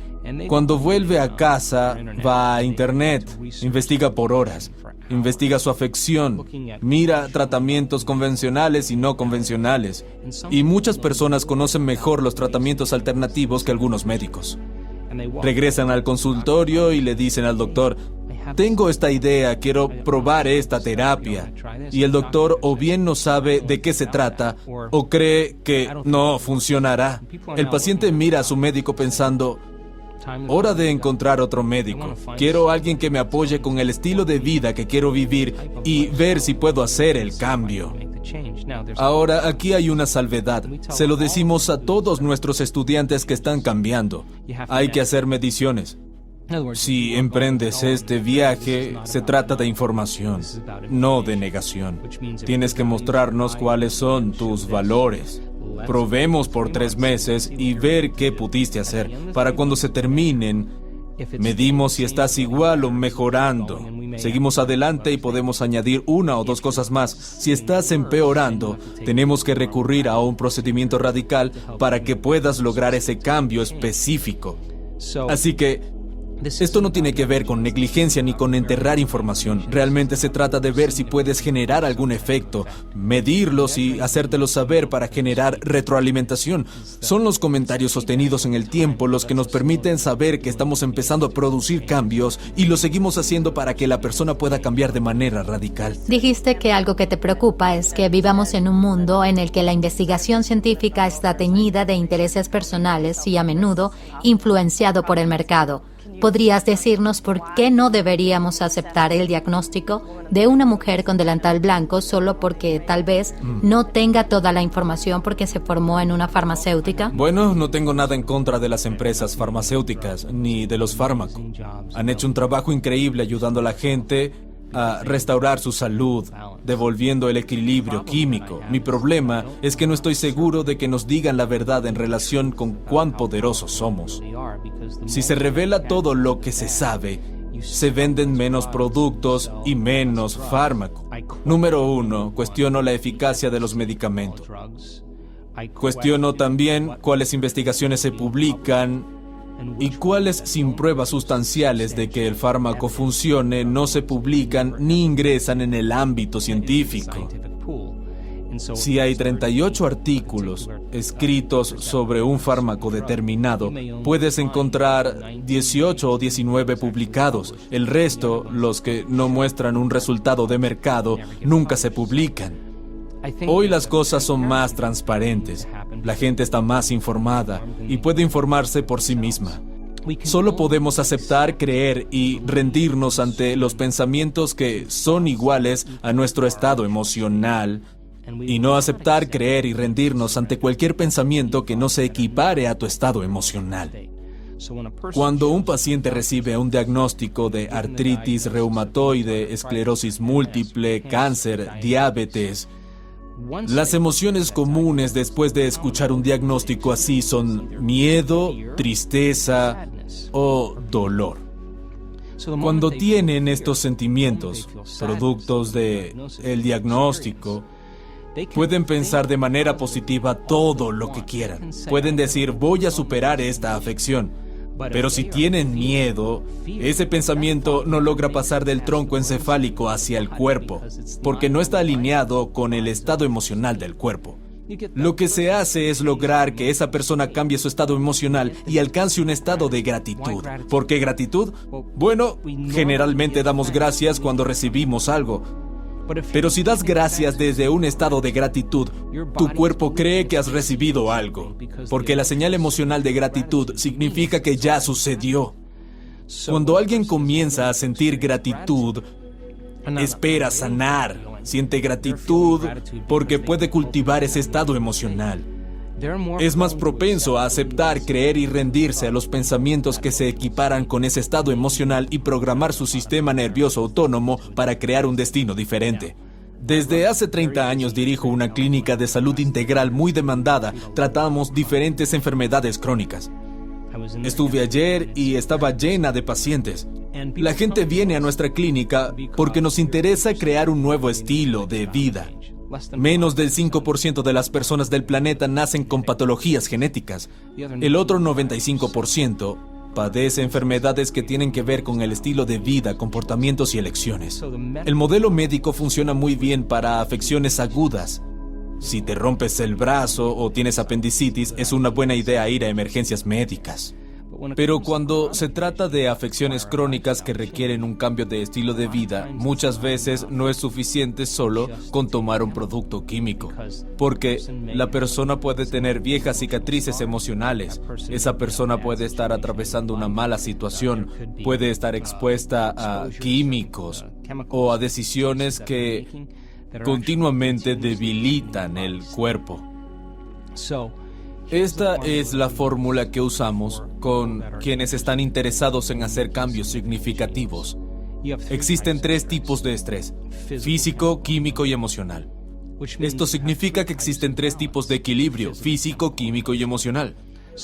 cuando vuelve a casa va a internet, investiga por horas, investiga su afección, mira tratamientos convencionales y no convencionales. Y muchas personas conocen mejor los tratamientos alternativos que algunos médicos. Regresan al consultorio y le dicen al doctor, tengo esta idea, quiero probar esta terapia. Y el doctor o bien no sabe de qué se trata o cree que no funcionará. El paciente mira a su médico pensando, hora de encontrar otro médico. Quiero a alguien que me apoye con el estilo de vida que quiero vivir y ver si puedo hacer el cambio. Ahora, aquí hay una salvedad. Se lo decimos a todos nuestros estudiantes que están cambiando. Hay que hacer mediciones. Si emprendes este viaje, se trata de información, no de negación. Tienes que mostrarnos cuáles son tus valores. Probemos por 3 meses y ver qué pudiste hacer. Para cuando se terminen, medimos si estás igual o mejorando. Seguimos adelante y podemos añadir 1 o 2 cosas más. Si estás empeorando, tenemos que recurrir a un procedimiento radical para que puedas lograr ese cambio específico. Así que esto no tiene que ver con negligencia ni con enterrar información. Realmente se trata de ver si puedes generar algún efecto, medirlos y hacértelos saber para generar retroalimentación. Son los comentarios sostenidos en el tiempo los que nos permiten saber que estamos empezando a producir cambios y lo seguimos haciendo para que la persona pueda cambiar de manera radical.
Dijiste que algo que te preocupa es que vivamos en un mundo en el que la investigación científica está teñida de intereses personales y a menudo influenciado por el mercado. ¿Podrías decirnos por qué no deberíamos aceptar el diagnóstico de una mujer con delantal blanco solo porque tal vez no tenga toda la información porque se formó en una farmacéutica?
Bueno, no tengo nada en contra de las empresas farmacéuticas ni de los fármacos. Han hecho un trabajo increíble ayudando a la gente a restaurar su salud, devolviendo el equilibrio químico. Mi problema es que no estoy seguro de que nos digan la verdad en relación con cuán poderosos somos. Si se revela todo lo que se sabe, se venden menos productos y menos fármaco. Número 1, cuestiono la eficacia de los medicamentos. Cuestiono también cuáles investigaciones se publican y cuáles, sin pruebas sustanciales de que el fármaco funcione, no se publican ni ingresan en el ámbito científico. Si hay 38 artículos escritos sobre un fármaco determinado, puedes encontrar 18 o 19 publicados. El resto, los que no muestran un resultado de mercado, nunca se publican. Hoy las cosas son más transparentes. La gente está más informada y puede informarse por sí misma. Solo podemos aceptar, creer y rendirnos ante los pensamientos que son iguales a nuestro estado emocional, y no aceptar, creer y rendirnos ante cualquier pensamiento que no se equipare a tu estado emocional. Cuando un paciente recibe un diagnóstico de artritis reumatoide, esclerosis múltiple, cáncer, diabetes, las emociones comunes después de escuchar un diagnóstico así son miedo, tristeza o dolor. Cuando tienen estos sentimientos, productos del diagnóstico, pueden pensar de manera positiva todo lo que quieran. Pueden decir, voy a superar esta afección. Pero si tienen miedo, ese pensamiento no logra pasar del tronco encefálico hacia el cuerpo, porque no está alineado con el estado emocional del cuerpo. Lo que se hace es lograr que esa persona cambie su estado emocional y alcance un estado de gratitud. ¿Por qué gratitud? Bueno, generalmente damos gracias cuando recibimos algo. Pero si das gracias desde un estado de gratitud, tu cuerpo cree que has recibido algo, porque la señal emocional de gratitud significa que ya sucedió. Cuando alguien comienza a sentir gratitud, espera sanar, siente gratitud porque puede cultivar ese estado emocional. Es más propenso a aceptar, creer y rendirse a los pensamientos que se equiparan con ese estado emocional y programar su sistema nervioso autónomo para crear un destino diferente. Desde hace 30 años dirijo una clínica de salud integral muy demandada. Tratamos diferentes enfermedades crónicas. Estuve ayer y estaba llena de pacientes. La gente viene a nuestra clínica porque nos interesa crear un nuevo estilo de vida. Menos del 5% de las personas del planeta nacen con patologías genéticas. El otro 95% padece enfermedades que tienen que ver con el estilo de vida, comportamientos y elecciones. El modelo médico funciona muy bien para afecciones agudas. Si te rompes el brazo o tienes apendicitis, es una buena idea ir a emergencias médicas. Pero cuando se trata de afecciones crónicas que requieren un cambio de estilo de vida, muchas veces no es suficiente solo con tomar un producto químico, porque la persona puede tener viejas cicatrices emocionales, esa persona puede estar atravesando una mala situación, puede estar expuesta a químicos o a decisiones que continuamente debilitan el cuerpo. Esta es la fórmula que usamos con quienes están interesados en hacer cambios significativos. Existen 3 tipos de estrés: físico, químico y emocional. Esto significa que existen 3 tipos de equilibrio: físico, químico y emocional.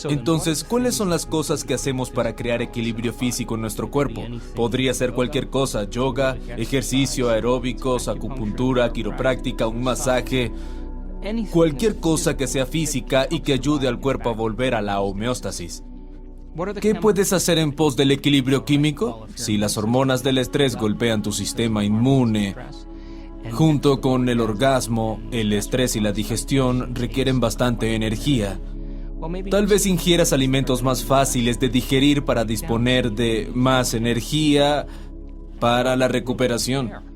Entonces, ¿cuáles son las cosas que hacemos para crear equilibrio físico en nuestro cuerpo? Podría ser cualquier cosa: yoga, ejercicio, aeróbicos, acupuntura, quiropráctica, un masaje. Cualquier cosa que sea física y que ayude al cuerpo a volver a la homeostasis. ¿Qué puedes hacer en pos del equilibrio químico? Si las hormonas del estrés golpean tu sistema inmune, junto con el orgasmo, el estrés y la digestión requieren bastante energía. Tal vez ingieras alimentos más fáciles de digerir para disponer de más energía para la recuperación.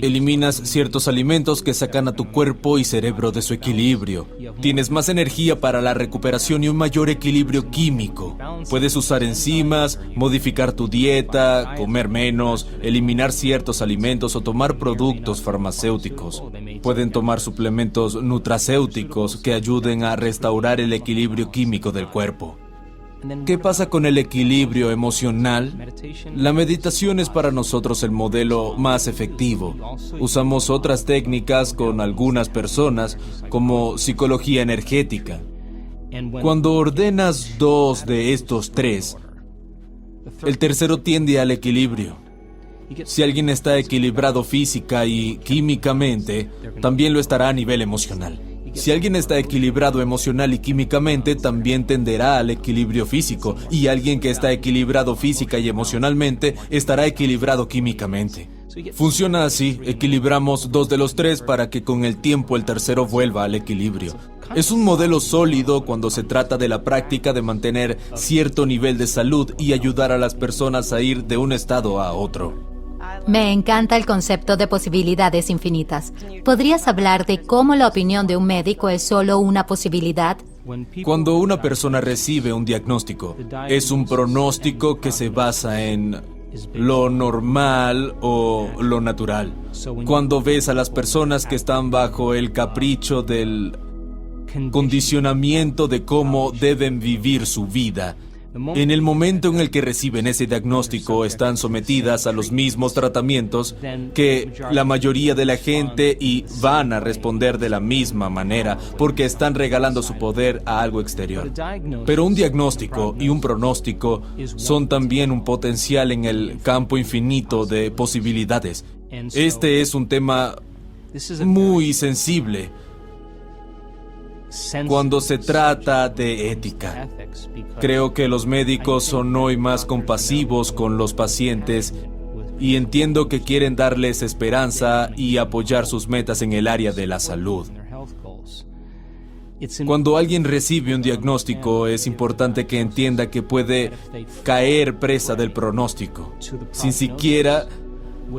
Eliminas ciertos alimentos que sacan a tu cuerpo y cerebro de su equilibrio. Tienes más energía para la recuperación y un mayor equilibrio químico. Puedes usar enzimas, modificar tu dieta, comer menos, eliminar ciertos alimentos o tomar productos farmacéuticos. Pueden tomar suplementos nutracéuticos que ayuden a restaurar el equilibrio químico del cuerpo. ¿Qué pasa con el equilibrio emocional? La meditación es para nosotros el modelo más efectivo. Usamos otras técnicas con algunas personas, como psicología energética. Cuando ordenas 2 de estos 3, el tercero tiende al equilibrio. Si alguien está equilibrado física y químicamente, también lo estará a nivel emocional. Si alguien está equilibrado emocional y químicamente, también tenderá al equilibrio físico, y alguien que está equilibrado física y emocionalmente estará equilibrado químicamente. Funciona así, equilibramos 2 de los 3 para que con el tiempo el tercero vuelva al equilibrio. Es un modelo sólido cuando se trata de la práctica de mantener cierto nivel de salud y ayudar a las personas a ir de un estado a otro.
Me encanta el concepto de posibilidades infinitas. ¿Podrías hablar de cómo la opinión de un médico es solo una posibilidad?
Cuando una persona recibe un diagnóstico, es un pronóstico que se basa en lo normal o lo natural. Cuando ves a las personas que están bajo el capricho del condicionamiento de cómo deben vivir su vida, en el momento en el que reciben ese diagnóstico, están sometidas a los mismos tratamientos que la mayoría de la gente y van a responder de la misma manera porque están regalando su poder a algo exterior. Pero un diagnóstico y un pronóstico son también un potencial en el campo infinito de posibilidades. Este es un tema muy sensible cuando se trata de ética. Creo que los médicos son hoy más compasivos con los pacientes y entiendo que quieren darles esperanza y apoyar sus metas en el área de la salud. Cuando alguien recibe un diagnóstico, es importante que entienda que puede caer presa del pronóstico, sin siquiera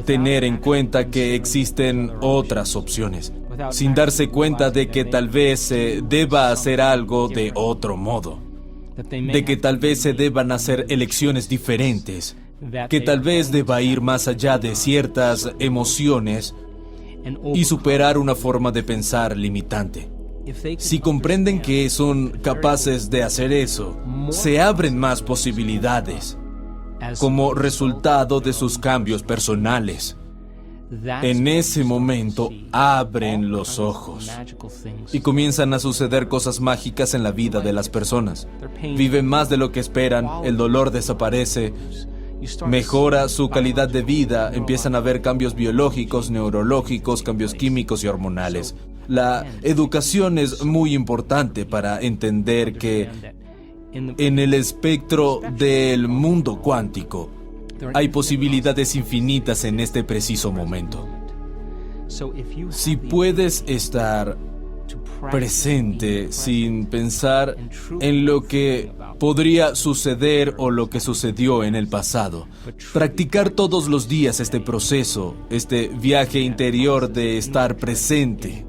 tener en cuenta que existen otras opciones, sin darse cuenta de que tal vez se deba hacer algo de otro modo, de que tal vez se deban hacer elecciones diferentes, que tal vez deba ir más allá de ciertas emociones y superar una forma de pensar limitante. Si comprenden que son capaces de hacer eso, se abren más posibilidades como resultado de sus cambios personales. En ese momento abren los ojos y comienzan a suceder cosas mágicas en la vida de las personas. Viven más de lo que esperan, el dolor desaparece, mejora su calidad de vida, empiezan a haber cambios biológicos, neurológicos, cambios químicos y hormonales. La educación es muy importante para entender que en el espectro del mundo cuántico hay posibilidades infinitas en este preciso momento. Si puedes estar presente sin pensar en lo que podría suceder o lo que sucedió en el pasado, practicar todos los días este proceso, este viaje interior de estar presente.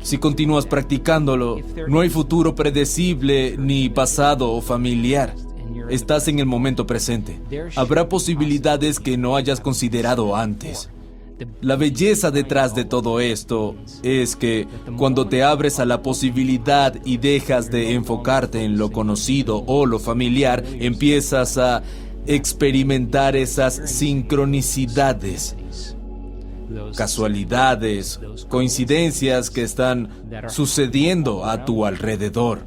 Si continúas practicándolo, no hay futuro predecible ni pasado o familiar. Estás en el momento presente. Habrá posibilidades que no hayas considerado antes. La belleza detrás de todo esto es que cuando te abres a la posibilidad y dejas de enfocarte en lo conocido o lo familiar, empiezas a experimentar esas sincronicidades, casualidades, coincidencias que están sucediendo a tu alrededor.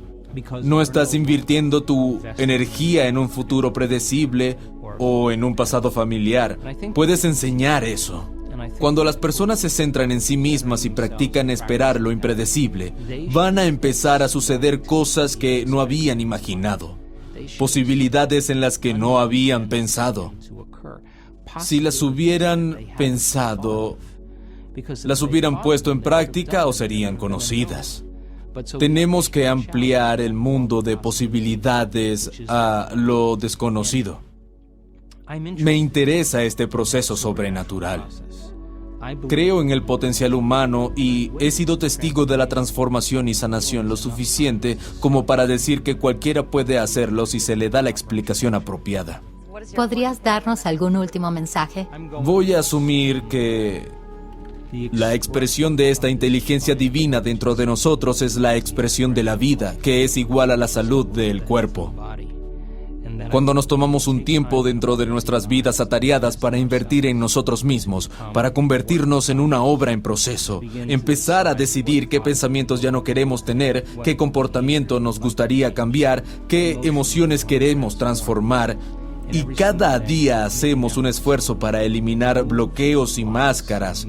No estás invirtiendo tu energía en un futuro predecible o en un pasado familiar. Puedes enseñar eso. Cuando las personas se centran en sí mismas y practican esperar lo impredecible, van a empezar a suceder cosas que no habían imaginado, posibilidades en las que no habían pensado. Si las hubieran pensado, las hubieran puesto en práctica o serían conocidas. Tenemos que ampliar el mundo de posibilidades a lo desconocido. Me interesa este proceso sobrenatural. Creo en el potencial humano y he sido testigo de la transformación y sanación lo suficiente como para decir que cualquiera puede hacerlo si se le da la explicación apropiada.
¿Podrías darnos algún último mensaje?
Voy a asumir que la expresión de esta inteligencia divina dentro de nosotros es la expresión de la vida, que es igual a la salud del cuerpo. Cuando nos tomamos un tiempo dentro de nuestras vidas atareadas para invertir en nosotros mismos, para convertirnos en una obra en proceso, empezar a decidir qué pensamientos ya no queremos tener, qué comportamiento nos gustaría cambiar, qué emociones queremos transformar, y cada día hacemos un esfuerzo para eliminar bloqueos y máscaras.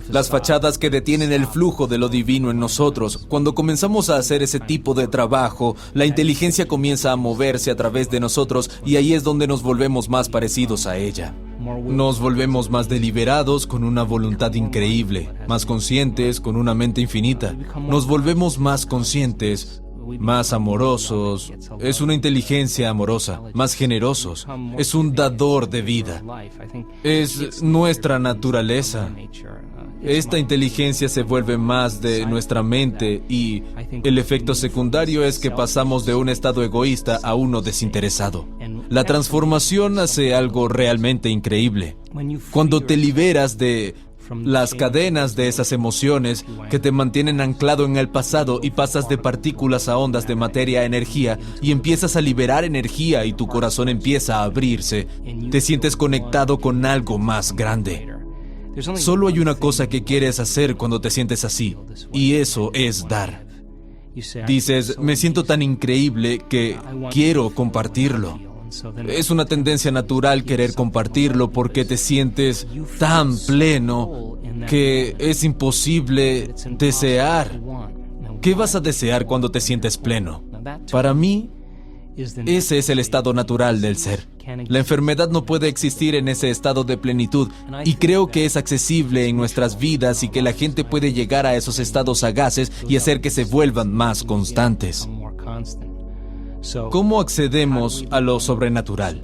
Las fachadas que detienen el flujo de lo divino en nosotros. Cuando comenzamos a hacer ese tipo de trabajo, la inteligencia comienza a moverse a través de nosotros y ahí es donde nos volvemos más parecidos a ella. Nos volvemos más deliberados con una voluntad increíble, más conscientes con una mente infinita. Nos volvemos más conscientes, más amorosos. Es una inteligencia amorosa, más generosos. Es un dador de vida. Es nuestra naturaleza. Esta inteligencia se vuelve más de nuestra mente y el efecto secundario es que pasamos de un estado egoísta a uno desinteresado. La transformación hace algo realmente increíble. Cuando te liberas de las cadenas de esas emociones que te mantienen anclado en el pasado y pasas de partículas a ondas de materia a energía y empiezas a liberar energía y tu corazón empieza a abrirse, te sientes conectado con algo más grande. Solo hay una cosa que quieres hacer cuando te sientes así, y eso es dar. Dices, me siento tan increíble que quiero compartirlo. Es una tendencia natural querer compartirlo porque te sientes tan pleno que es imposible desear. ¿Qué vas a desear cuando te sientes pleno? Para mí, ese es el estado natural del ser. La enfermedad no puede existir en ese estado de plenitud y creo que es accesible en nuestras vidas y que la gente puede llegar a esos estados sagaces y hacer que se vuelvan más constantes. ¿Cómo accedemos a lo sobrenatural?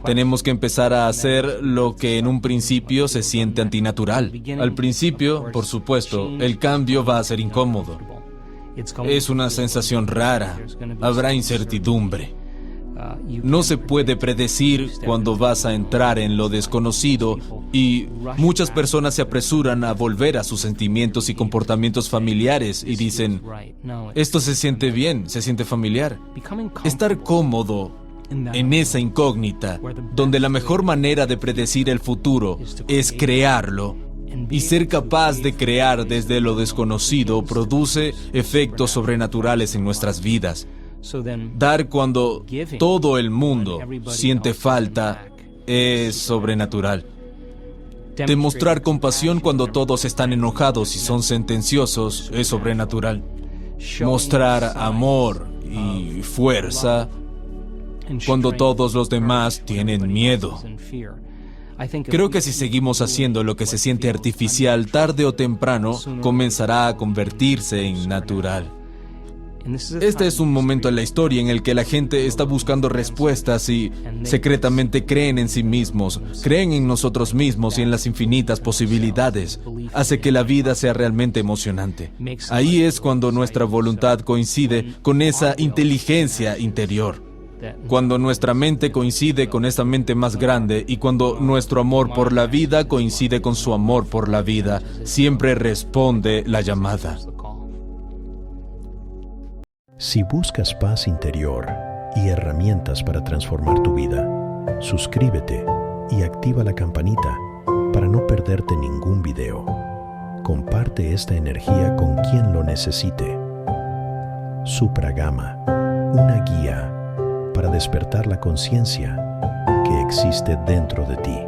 Tenemos que empezar a hacer lo que en un principio se siente antinatural. Al principio, por supuesto, el cambio va a ser incómodo. Es una sensación rara. Habrá incertidumbre. No se puede predecir cuándo vas a entrar en lo desconocido y muchas personas se apresuran a volver a sus sentimientos y comportamientos familiares y dicen, esto se siente bien, se siente familiar. Estar cómodo en esa incógnita, donde la mejor manera de predecir el futuro es crearlo, y ser capaz de crear desde lo desconocido produce efectos sobrenaturales en nuestras vidas. Dar cuando todo el mundo siente falta es sobrenatural. Demostrar compasión cuando todos están enojados y son sentenciosos es sobrenatural. Mostrar amor y fuerza cuando todos los demás tienen miedo. Creo que si seguimos haciendo lo que se siente artificial, tarde o temprano comenzará a convertirse en natural. Este es un momento en la historia en el que la gente está buscando respuestas y secretamente creen en sí mismos, creen en nosotros mismos y en las infinitas posibilidades. Hace que la vida sea realmente emocionante. Ahí es cuando nuestra voluntad coincide con esa inteligencia interior. Cuando nuestra mente coincide con esa mente más grande y cuando nuestro amor por la vida coincide con su amor por la vida, siempre responde la llamada.
Si buscas paz interior y herramientas para transformar tu vida, suscríbete y activa la campanita para no perderte ningún video. Comparte esta energía con quien lo necesite. Supragama, una guía para despertar la conciencia que existe dentro de ti.